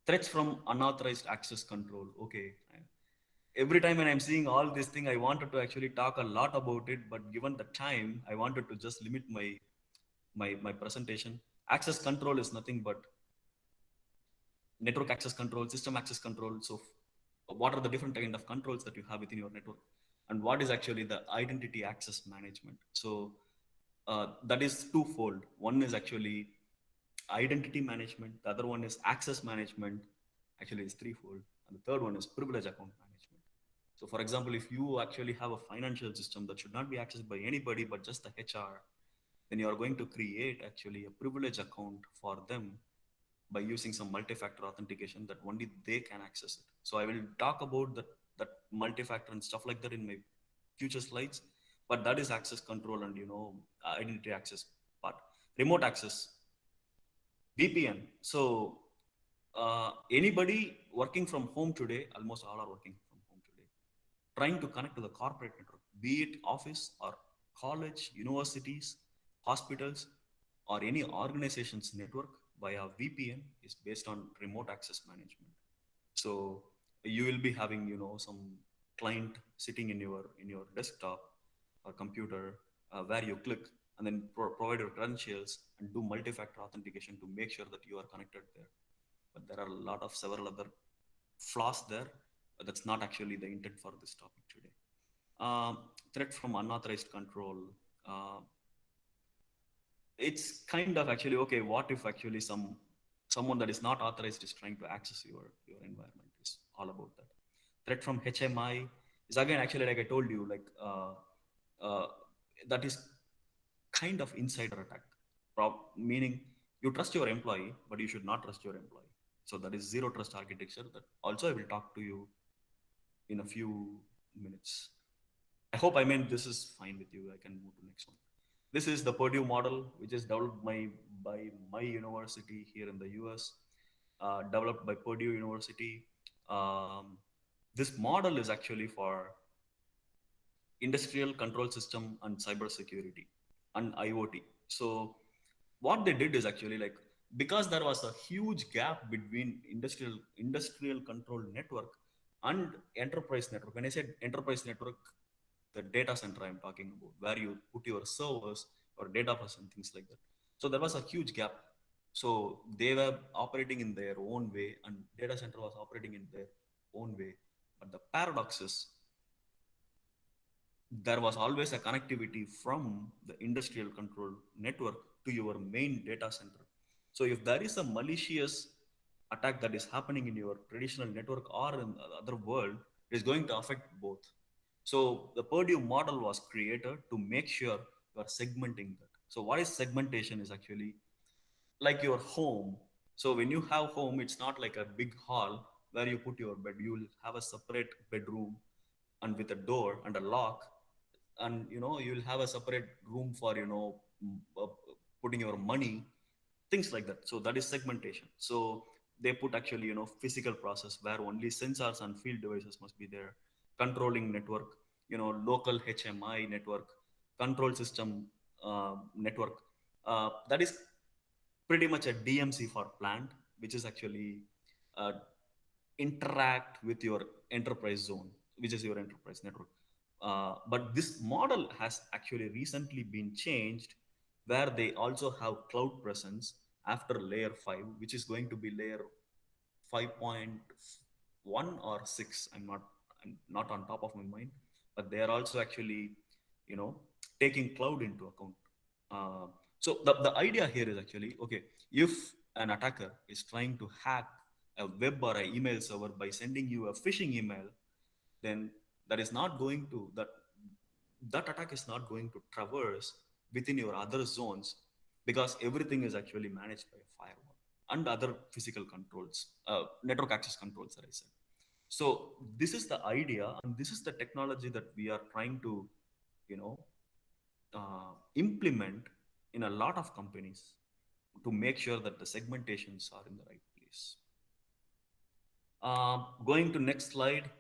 Threats from unauthorized access control. Okay. Every time when I'm seeing all this thing, I wanted to actually talk a lot about it, but given the time, I wanted to just limit my presentation. Access control is nothing but network access control, system access control. So what are the different kind of controls that you have within your network? And what is actually the identity access management? So that is twofold. One is actually identity management. The other one is access management. Actually, it's threefold. And the third one is privilege account management. So for example, if you actually have a financial system that should not be accessed by anybody but just the HR, then you are going to create actually a privilege account for them by using some multi-factor authentication that only they can access it. So I will talk about that multi-factor and stuff like that in my future slides, but that is access control and identity access part. Remote access, VPN. So anybody working from home today, almost all are working from home today, trying to connect to the corporate network, be it office or college, universities, hospitals, or any organization's network via VPN is based on remote access management. So you will be having, some client sitting in your desktop or computer where you click and then provide your credentials and do multi-factor authentication to make sure that you are connected there. But there are several other flaws there. That's not actually the intent for this topic today. Threat from unauthorized control. Uh, it's kind of actually okay. What if actually someone that is not authorized is trying to access your environment? Is all about that. Threat from HMI is again actually like I told you, like uh, that is kind of insider attack. Meaning you trust your employee, but you should not trust your employee. So that is zero trust architecture. That also I will talk to you in a few minutes. I hope this is fine with you. I can move to next one. This is the Purdue model, which is developed by my university here in the US, developed by Purdue University. This model is actually for industrial control system and cybersecurity and IoT. So what they did is actually like, because there was a huge gap between industrial control network and enterprise network. When I said enterprise network, the data center I'm talking about, where you put your servers or data bus and things like that. So there was a huge gap. So they were operating in their own way, and data center was operating in their own way. But the paradox is there was always a connectivity from the industrial control network to your main data center. So if there is a malicious attack that is happening in your traditional network or in the other world, it is going to affect both. So the Purdue model was created to make sure you are segmenting that. So what is segmentation is actually like your home. So when you have home, it's not like a big hall where you put your bed. You will have a separate bedroom and with a door and a lock, and you'll have a separate room for putting your money, things like that. So that is segmentation. So they put actually physical process where only sensors and field devices must be there, controlling network, local HMI network, control system network. That is pretty much a DMC for plant, which is actually uh, interact with your enterprise zone, which is your enterprise network. But this model has actually recently been changed, where they also have cloud presence after layer 5, which is going to be layer 5.1 or 6. I'm not on top of my mind, but they are also actually, you know, taking cloud into account. Uh, so the idea here is actually, okay, if an attacker is trying to hack a web or an email server by sending you a phishing email, then that is not going to that attack is not going to traverse within your other zones, because everything is actually managed by a firewall and other physical controls, network access controls that I said. So this is the idea, and this is the technology that we are trying to, you know, implement in a lot of companies to make sure that the segmentations are in the right place. Going to next slide.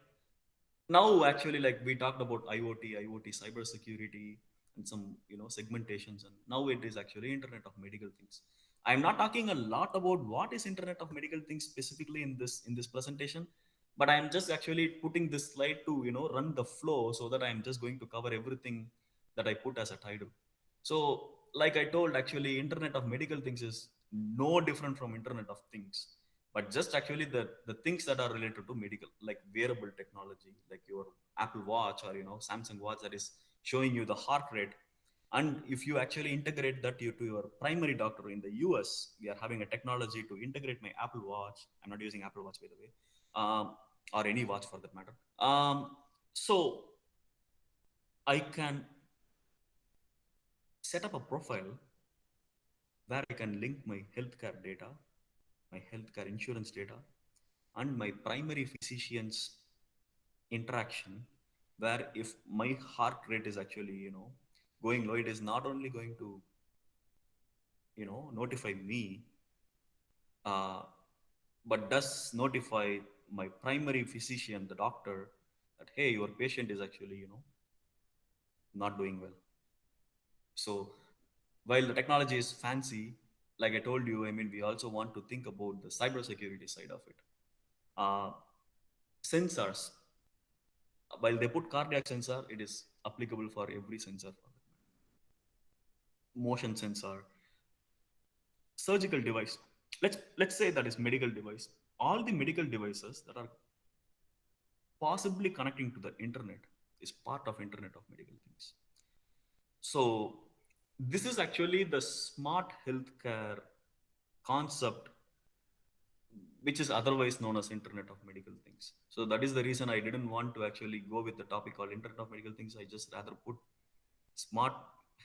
Now actually, like, we talked about IoT cybersecurity, and some segmentations, and now it is actually Internet of Medical Things. I'm not talking a lot about what is Internet of Medical Things specifically in this presentation, but I'm just actually putting this slide to run the flow, so that I'm just going to cover everything that I put as a title. So like I told, actually Internet of Medical Things is no different from Internet of Things, but just actually the things that are related to medical, like wearable technology, like your Apple Watch or Samsung Watch, that is showing you the heart rate. And if you actually integrate that to your primary doctor in the US, we are having a technology to integrate my Apple Watch. I'm not using Apple Watch, by the way, or any watch for that matter. So I can set up a profile where I can link my healthcare data, my healthcare insurance data, and my primary physician's interaction, where if my heart rate is actually going low, it is not only going to notify me, uh, but does notify my primary physician, the doctor, that hey, your patient is actually not doing well. So while the technology is fancy, like I told you, I mean, we also want to think about the cybersecurity side of it. uh, Sensors, while they put cardiac sensor, it is applicable for every sensor, motion sensor, surgical device. Let's say that is medical device. All the medical devices that are possibly connecting to the internet is part of Internet of Medical Things. So this is actually the smart healthcare concept, which is otherwise known as Internet of Medical Things. So that is the reason I didn't want to actually go with the topic called Internet of Medical Things. I just rather put smart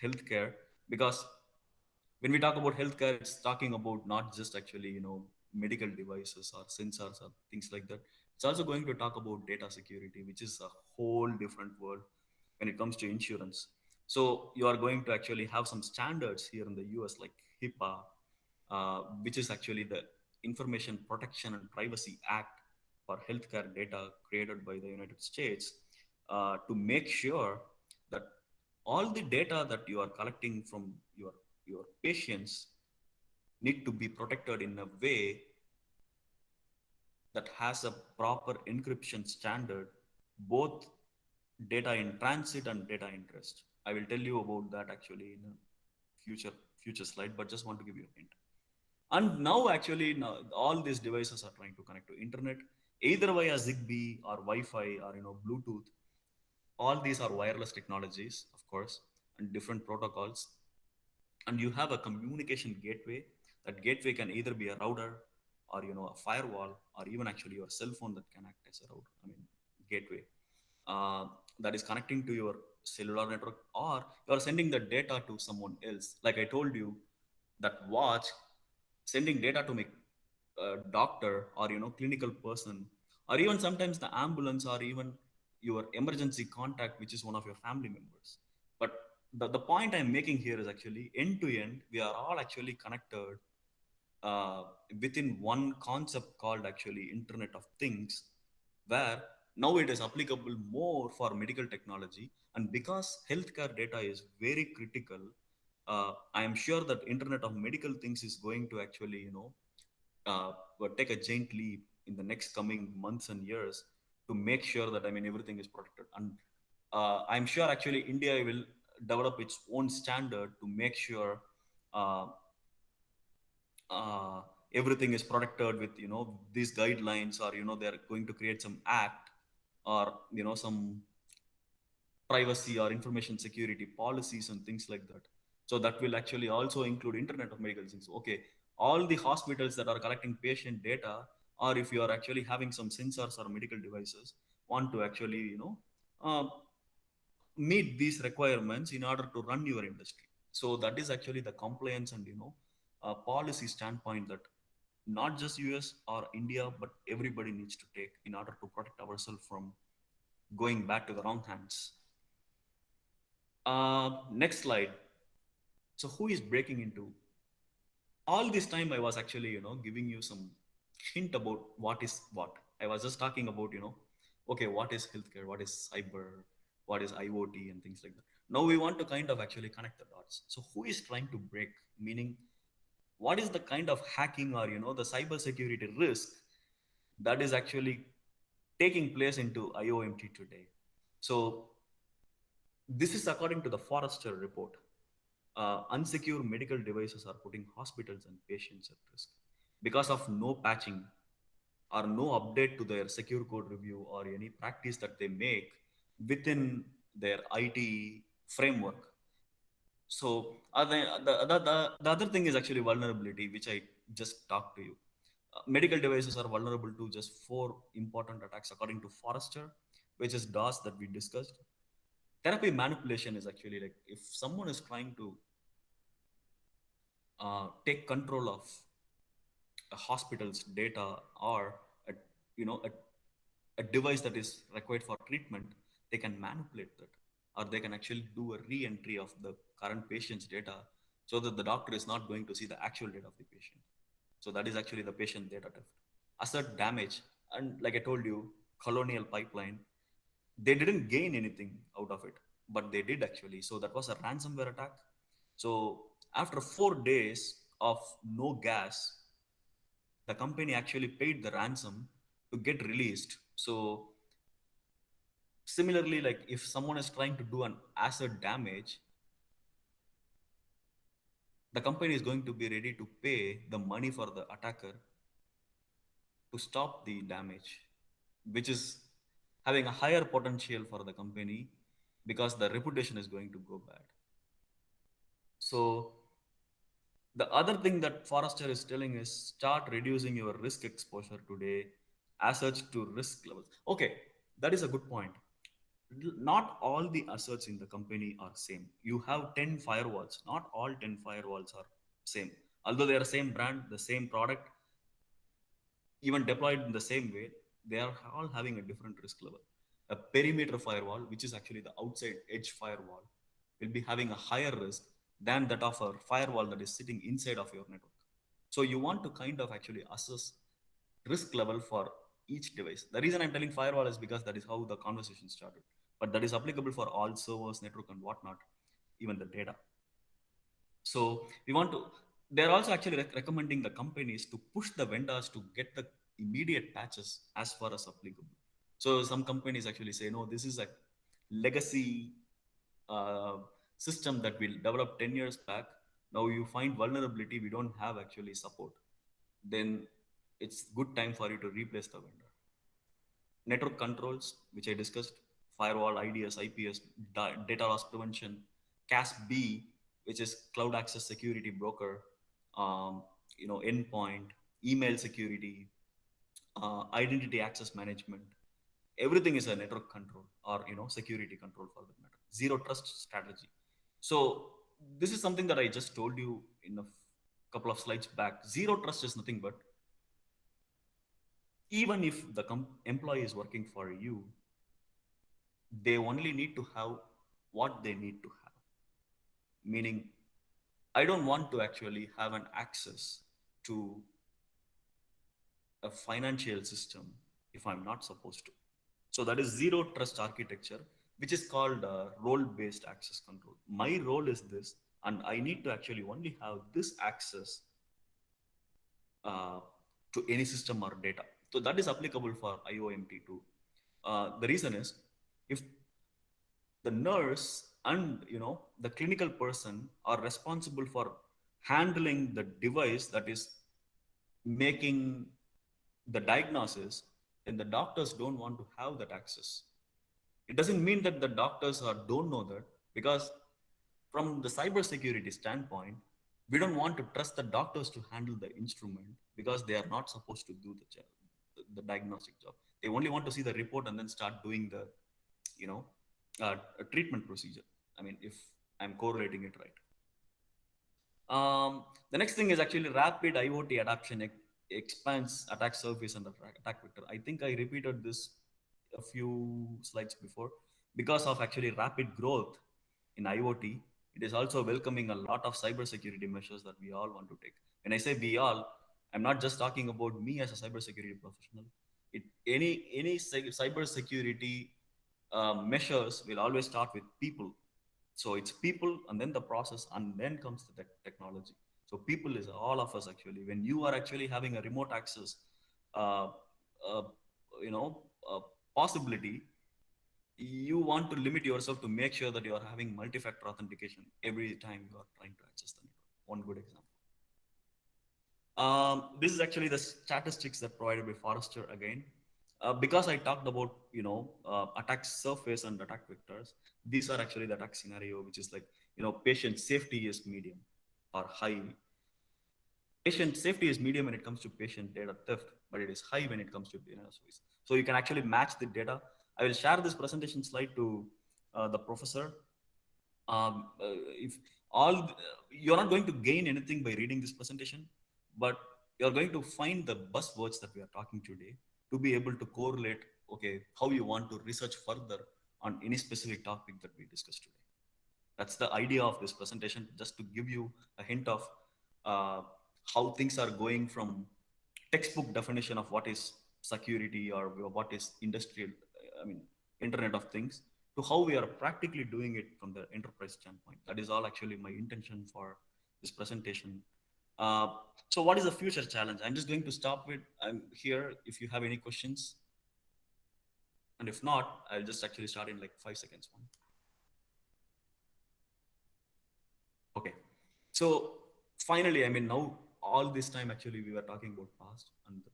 healthcare, because when we talk about healthcare, it's talking about not just actually medical devices or sensors or things like that. It's also going to talk about data security, which is a whole different world when it comes to insurance. So you are going to actually have some standards here in the US, like HIPAA, which is actually the Information Protection and Privacy Act for healthcare data created by the United States, to make sure all the data that you are collecting from your patients need to be protected in a way that has a proper encryption standard, both data in transit and data in rest. I will tell you about that actually in a future slide, but just want to give you a hint. And now actually now, all these devices are trying to connect to internet either via Zigbee or Wi-Fi or Bluetooth. All these are wireless technologies, of course, and different protocols. And you have a communication gateway. That gateway can either be a router or a firewall, or even actually your cell phone that can act as a router. I mean, gateway that is connecting to your cellular network, or you are sending the data to someone else. Like I told you, that watch sending data to my doctor or clinical person, or even sometimes the ambulance, or even your emergency contact, which is one of your family members. But the point I'm making here is actually end to end, we are all actually connected uh, within one concept called actually Internet of Things, where now it is applicable more for medical technology. And because healthcare data is very critical, I am sure that Internet of Medical Things is going to actually uh, take a giant leap in the next coming months and years to make sure that everything is protected. And I'm sure actually India will develop its own standard to make sure uh, uh, everything is protected with these guidelines, or they're going to create some act, or some privacy or information security policies and things like that. So that will actually also include Internet of Medical Things. Okay, all the hospitals that are collecting patient data, or if you are actually having some sensors or medical devices, want to actually uh, meet these requirements in order to run your industry. So that is actually the compliance and policy standpoint that not just US or India, but everybody needs to take in order to protect ourselves from going back to the wrong hands. Next slide. So who is breaking into? All this time I was actually giving you some hint about what is what. I was just talking about okay, what is healthcare, what is cyber, what is IoT and things like that. Now we want to kind of actually connect the dots. So who is trying to break? Meaning, what is the kind of hacking or the cyber security risk that is actually taking place into IOMT today? So this is according to the Forrester report. Unsecure medical devices are putting hospitals and patients at risk because of no patching or no update to their secure code review or any practice that they make within their IT framework. So the other thing is actually vulnerability, which I just talked to you. Medical devices are vulnerable to just 4 important attacks according to Forrester, which is DOS that we discussed. Therapy manipulation is actually like if someone is trying to take control of a hospital's data, or a, a device that is required for treatment, they can manipulate that, or they can actually do a re-entry of the current patient's data, so that the doctor is not going to see the actual data of the patient. So that is actually the patient data theft. Asset damage, and like I told you, Colonial Pipeline, they didn't gain anything out of it, but they did actually. So that was a ransomware attack. So after 4 days of no gas, the company actually paid the ransom to get released. So similarly, like if someone is trying to do an asset damage, the company is going to be ready to pay the money for the attacker to stop the damage, which is having a higher potential for the company because the reputation is going to go bad. So the other thing that Forrester is telling is start reducing your risk exposure today assets to risk levels. Okay, that is a good point. Not all the assets in the company are same. You have 10 firewalls. Not all 10 firewalls are same. Although they are same brand, the same product, even deployed in the same way, they are all having a different risk level. A perimeter firewall, which is actually the outside edge firewall, will be having a higher risk than that of a firewall that is sitting inside of your network. So you want to kind of actually assess risk level for each device. The reason I'm telling firewall is because that is how the conversation started, but that is applicable for all servers, network, and whatnot. even the data. So we want to, they're also actually recommending the companies to push the vendors to get the immediate patches as far as applicable. So some companies actually say, no, this is a legacy uh, system that we developed 10 years back. Now you find vulnerability, we don't have actually support. Then it's good time for you to replace the vendor. Network controls, which I discussed, firewall, IDS, IPS, data loss prevention, CASB, which is cloud access security broker, endpoint, email security, identity access management. Everything is a network control or security control for that matter. Zero trust strategy. So this is something that I just told you in a couple of slides back. Zero trust is nothing but even if the employee is working for you, they only need to have what they need to have. Meaning, I don't want to actually have an access to a financial system if I'm not supposed to. So that is zero trust architecture, which is called role-based access control. My role is this, and I need to actually only have this access uh, to any system or data. So that is applicable for IOMT too. The reason is, if the nurse and the clinical person are responsible for handling the device that is making the diagnosis, then the doctors don't want to have that access. It doesn't mean that the doctors don't know that, because from the cybersecurity standpoint, we don't want to trust the doctors to handle the instrument because they are not supposed to do the job, the diagnostic job. They only want to see the report and then start doing the, a treatment procedure. I mean, if I'm correlating it right. The next thing is actually rapid IoT adoption expands attack surface and attack vector. I think I repeated this a few slides before. Because of actually rapid growth in IoT, it is also welcoming a lot of cybersecurity measures that we all want to take. When I say we all, I'm not just talking about me as a cybersecurity professional. Any cybersecurity measures will always start with people. So it's people and then the process and then comes the technology. So people is all of us actually. When you are actually having a remote access, uh, uh, you know, possibility, you want to limit yourself to make sure that you are having multi-factor authentication every time you are trying to access the network. One good example. This is actually the statistics that provided by Forrester again. Because I talked about attack surface and attack vectors, these are actually the attack scenario, which is like patient safety is medium or high. Patient safety is medium when it comes to patient data theft, but it is high when it comes to data service. So you can actually match the data. I will share this presentation slide to the professor. If all you're not going to gain anything by reading this presentation, but you're going to find the buzzwords that we are talking today to be able to correlate, okay, how you want to research further on any specific topic that we discussed today. That's the idea of this presentation, just to give you a hint of how things are going from textbook definition of what is security or what is industrial, Internet of Things, to how we are practically doing it from the enterprise standpoint. That is all actually my intention for this presentation. So what is the future challenge? I'm just going to stop with, I'm here if you have any questions. And if not, I'll just actually start in like 5 seconds. Okay. So finally, now all this time, actually, we were talking about past and the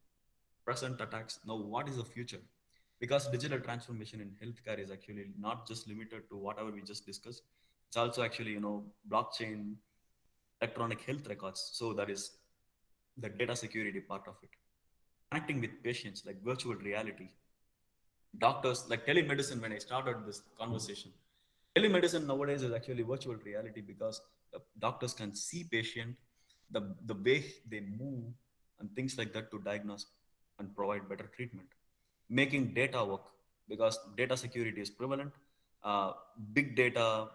present attacks. Now, what is the future? Because digital transformation in healthcare is actually not just limited to whatever we just discussed. It's also actually, blockchain, electronic health records. So that is the data security part of it. Connecting with patients, like virtual reality. Doctors, like telemedicine, when I started this conversation, telemedicine nowadays is actually virtual reality because doctors can see patient, the way they move and things like that to diagnose and provide better treatment. Making data work because data security is prevalent. Big data,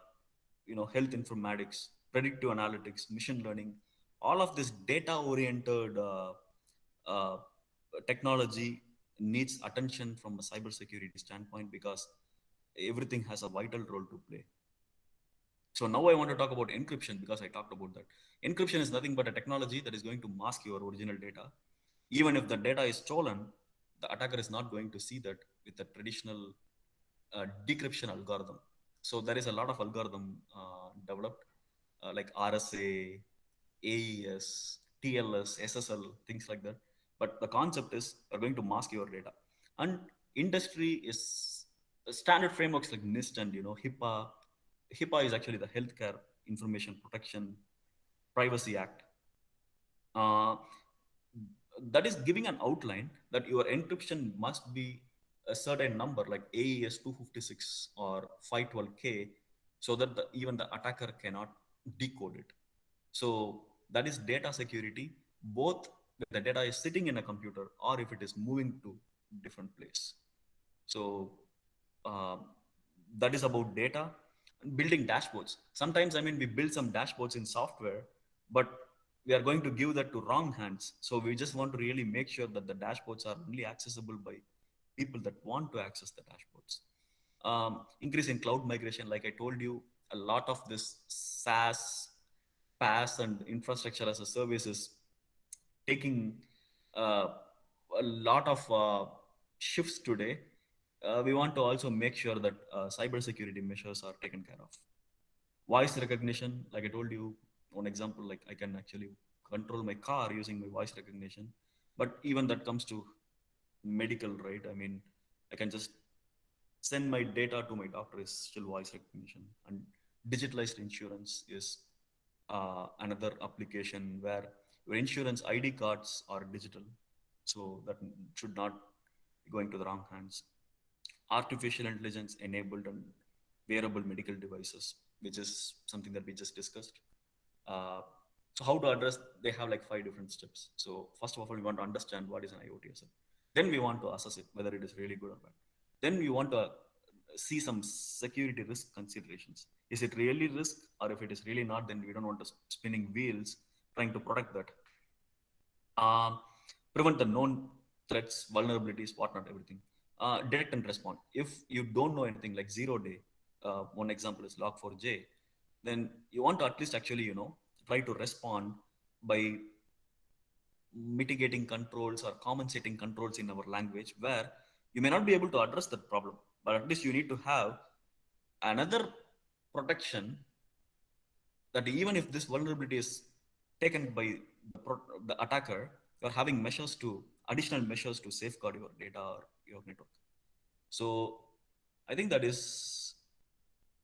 health informatics, predictive analytics, machine learning, all of this data-oriented uh, technology needs attention from a cybersecurity standpoint because everything has a vital role to play. So now I want to talk about encryption because I talked about that. Encryption is nothing but a technology that is going to mask your original data. Even if the data is stolen, the attacker is not going to see that with the traditional decryption algorithm. So there is a lot of algorithm developed like RSA, AES, TLS, SSL, things like that. But the concept is you're going to mask your data. And industry is standard frameworks like NIST and HIPAA. HIPAA is actually the Healthcare Information Protection Privacy Act. Uh, that is giving an outline that your encryption must be a certain number like AES 256 or 512K so that even the attacker cannot decode it. So that is data security, both when the data is sitting in a computer or if it is moving to different place. So uh, that is about data. Building dashboards. Sometimes, I mean, we build some dashboards in software, but we are going to give that to wrong hands. So we just want to really make sure that the dashboards are only accessible by people that want to access the dashboards. Increase in cloud migration, like I told you, a lot of this SaaS, PaaS, and infrastructure as a service is taking uh, a lot of shifts today. We want to also make sure that cybersecurity measures are taken care of. Voice recognition, like I told you, one example, like I can actually control my car using my voice recognition. But even that comes to medical, right? I mean, I can just send my data to my doctor is still voice recognition. And digitalized insurance is another application where your insurance ID cards are digital. So that should not be going to the wrong hands. Artificial intelligence enabled and wearable medical devices, which is something that we just discussed. Uh, so how to address, they have like 5 different steps. So first of all, we want to understand what is an IoT asset. Then we want to assess it, whether it is really good or bad. Then we want to see some security risk considerations. Is it really risk, or if it is really not, then we don't want to spinning wheels trying to protect that. Prevent the known threats, vulnerabilities, whatnot, everything. Detect and respond. If you don't know anything like 0-day, one example is Log4j, then you want to at least actually, try to respond by mitigating controls or compensating controls in our language where you may not be able to address that problem, but at least you need to have another protection that even if this vulnerability is taken by the attacker, you're having additional measures to safeguard your data or your network. So I think that is,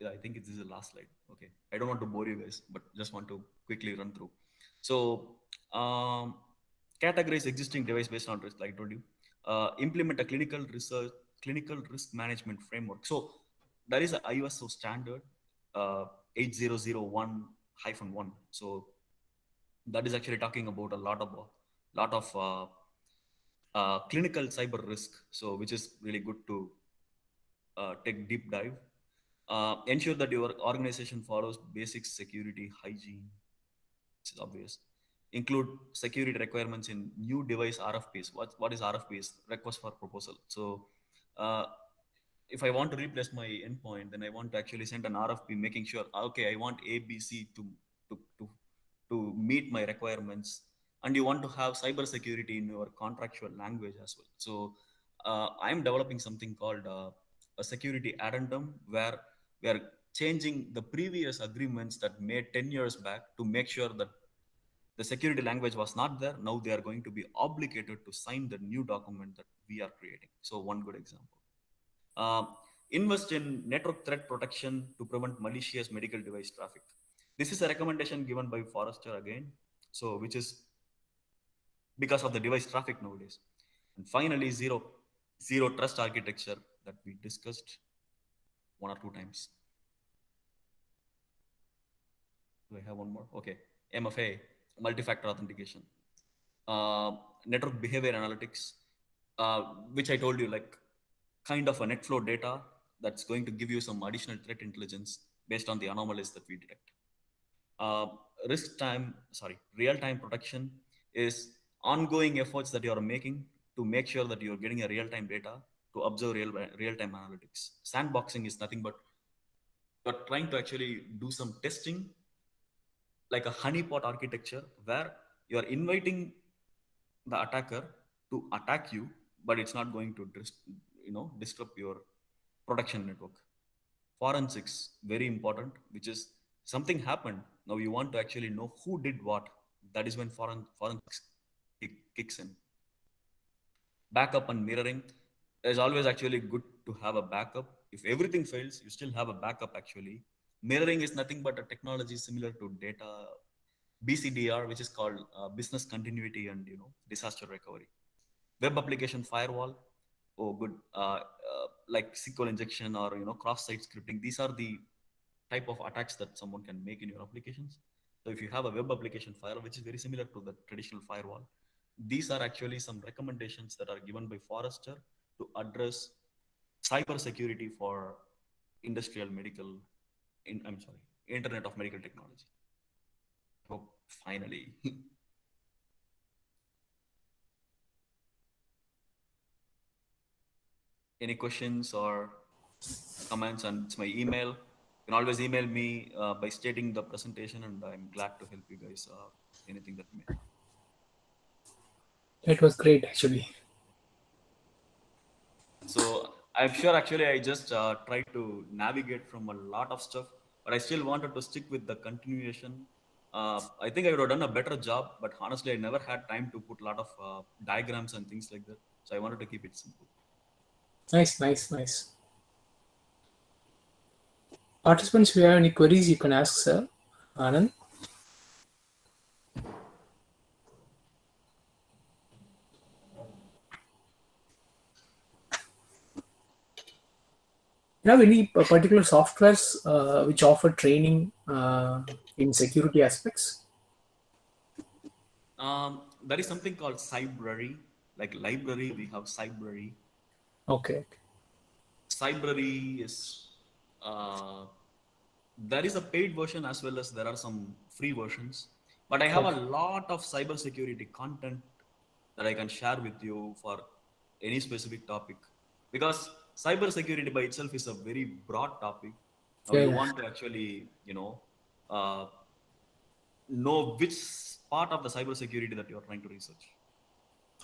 yeah, I think this is the last slide. Okay. I don't want to bore you guys, but just want to quickly run through. So categorize existing device based on risk, like I told you. Implement a clinical risk management framework. So there is a ISO standard 8001-1. So that is actually talking about a lot of clinical cyber risk. So which is really good to take deep dive. Ensure that your organization follows basic security hygiene, which is obvious. Include security requirements in new device RFPs. What is RFPs? Request for proposal. So if I want to replace my endpoint, then I want to actually send an RFP, making sure, okay, I want ABC to meet my requirements, and you want to have cyber security in your contractual language as well. So I'm developing something called a security addendum, where we are changing the previous agreements that made 10 years back to make sure that the security language was not there. Now they are going to be obligated to sign the new document that we are creating. So one good example. Invest in network threat protection to prevent malicious medical device traffic. This is a recommendation given by Forrester again, so which is because of the device traffic nowadays. And finally, zero trust architecture that we discussed 1 or 2 times. Do I have one more? Okay, MFA, multi-factor authentication, network behavior analytics, which I told you, like kind of a net flow data that's going to give you some additional threat intelligence based on the anomalies that we detect. Real-time protection is ongoing efforts that you are making to make sure that you're getting a real-time data to observe real-time analytics. Sandboxing is nothing but you're trying to actually do some testing, like a honeypot architecture, where you're inviting the attacker to attack you, but it's not going to disrupt your production network. Forensics, very important, which is something happened. Now you want to actually know who did what. That is when forensics kicks in. Backup and mirroring is always actually good to have a backup. If everything fails, you still have a backup actually. Mirroring is nothing but a technology similar to data BCDR, which is called business continuity and disaster recovery. Web application firewall, oh good, like SQL injection or cross-site scripting. These are the type of attacks that someone can make in your applications. So if you have a web application firewall, which is very similar to the traditional firewall, these are actually some recommendations that are given by Forrester to address cyber security for industrial medical, Internet of Medical Technology. Oh, finally. Any questions or comments? And it's my email. You can always email me by stating the presentation, and I'm glad to help you guys. Anything that may.
It was great, actually.
So I'm sure actually I just tried to navigate from a lot of stuff, but I still wanted to stick with the continuation. I think I would have done a better job, but honestly, I never had time to put a lot of diagrams and things like that. So I wanted to keep it simple.
Nice, nice, nice. Participants, if you have any queries, you can ask, sir. Anand. You have any particular softwares which offer training in security aspects?
There is something called Cybrary. Like library, we have Cybrary.
Okay.
Cybrary is there is a paid version as well as there are some free versions. But I have a lot of cybersecurity content that I can share with you for any specific topic, because cybersecurity by itself is a very broad topic. Now
Yeah,
you
yeah.
want to actually, know which part of the cybersecurity that you are trying to research.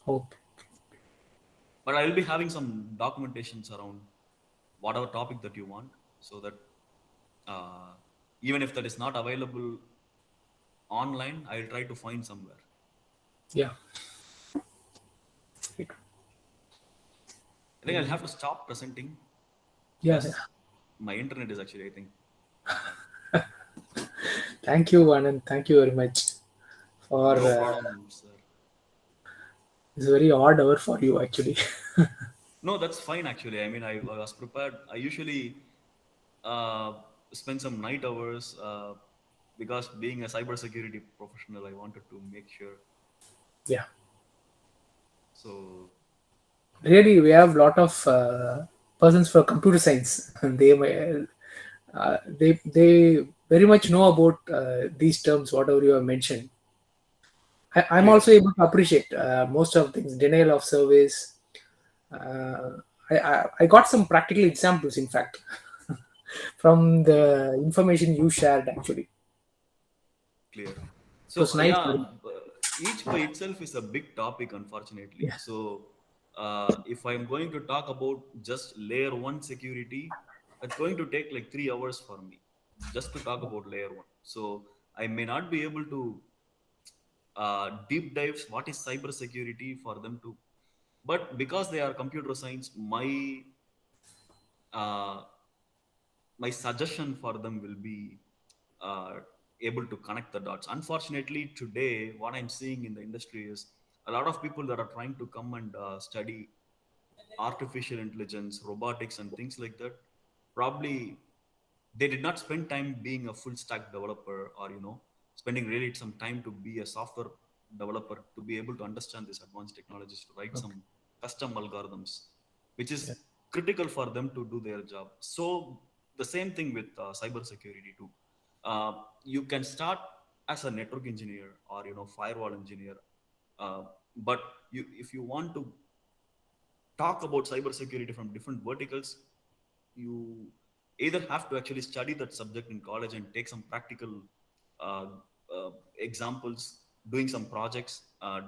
Okay.
But I will be having some documentations around whatever topic that you want, so that even if that is not available online, I will try to find somewhere.
Yeah.
I think I'll have to stop presenting.
Yeah,
because
yeah.
my internet is actually, I think.
Thank you, Anand. Thank you very much for.
No problem, sir.
It's a very odd hour for you, actually.
No, that's fine actually. I mean, I was prepared. I usually spend some night hours because being a cybersecurity professional, I wanted to make sure.
Yeah.
So
Really, we have a lot of persons for computer science, and they very much know about these terms, whatever you have mentioned. I'm
clear.
also able to appreciate most of things, denial of service. Uh, I got some practical examples, in fact, from the information you shared, actually.
Clear.
It was
So
nice.
each by itself is a big topic, unfortunately.
Yeah.
So if I'm going to talk about just layer one security, it's going to take like 3 hours for me just to talk about layer one. So I may not be able to deep dives what is cyber security for them to, but because they are computer science, uh, my suggestion for them will be uh, able to connect the dots. Unfortunately, today, what I'm seeing in the industry is a lot of people that are trying to come and study artificial intelligence, robotics, and things like that. Probably they did not spend time being a full stack developer, or spending really some time to be a software developer to be able to understand these advanced technologies to write some custom algorithms, which is critical for them to do their job. So the same thing with cyber security too. You can start as a network engineer or firewall engineer, but if you want to talk about cybersecurity from different verticals, you either have to actually study that subject in college and take some practical uh, examples, doing some projects,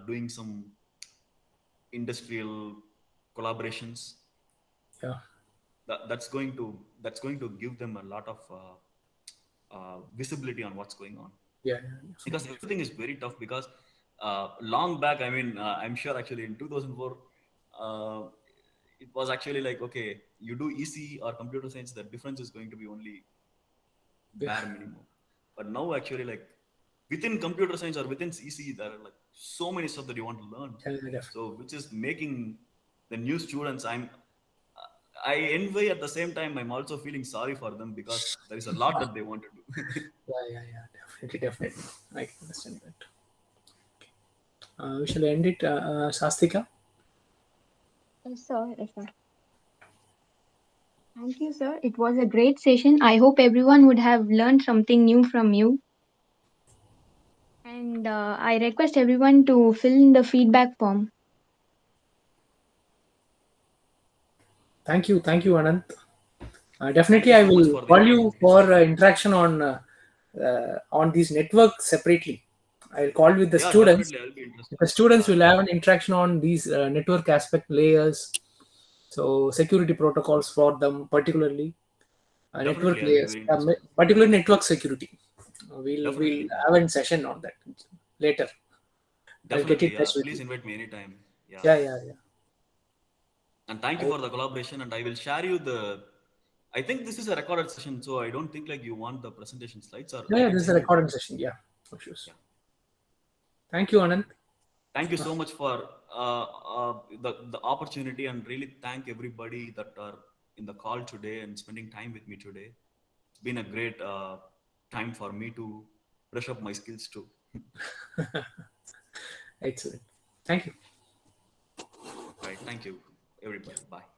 doing some industrial collaborations.
Yeah.
That's going to give them a lot of visibility on what's going on,
Yeah.
because everything is very tough. Because long back, I mean, I'm sure actually in 2004, uh, it was actually like, okay, you do EC or computer science, the difference is going to be only bare minimum. But now actually, like, within computer science or within EC, there are like so many stuff that you want to learn.
Yeah, definitely.
So which is making the new students, I envy, at the same time I'm also feeling sorry for them, because there is a lot that they want to do.
Yeah. Definitely. I can understand that. We shall end it, Sastika.
Yes, sir. Yes, sir. Thank you, sir. It was a great session. I hope everyone would have learned something new from you. And I request everyone to fill in the feedback form.
Thank you, Anant.
Thank
Definitely,
you
I
so much
will
for the
call you
opportunity.
for interaction on these networks separately. I'll call with the
Yeah,
students.
definitely, I'll be interested.
The students
Yeah,
will have an interaction on these network aspect layers, so security protocols for them, particularly network
definitely, I'll be
layers,
very interested.
particularly network security. We'll
Definitely,
have a session on that later. I'll get in
definitely. Yeah,
touch with
please
you.
invite me anytime. Yeah,
Yeah.
and thank you for the collaboration. And I will share you the. I think this is a recorded session, so I don't think like you want the presentation slides, or I
Yeah,
can
this is a
send you that.
recording session. Yeah, for sure.
Yeah.
Thank you, Anand.
Thank you so much for the opportunity, and really thank everybody that are in the call today and spending time with me today. It's been a great time for me to brush up my skills too.
Excellent. Thank you.
Right. Thank you, everybody. Bye.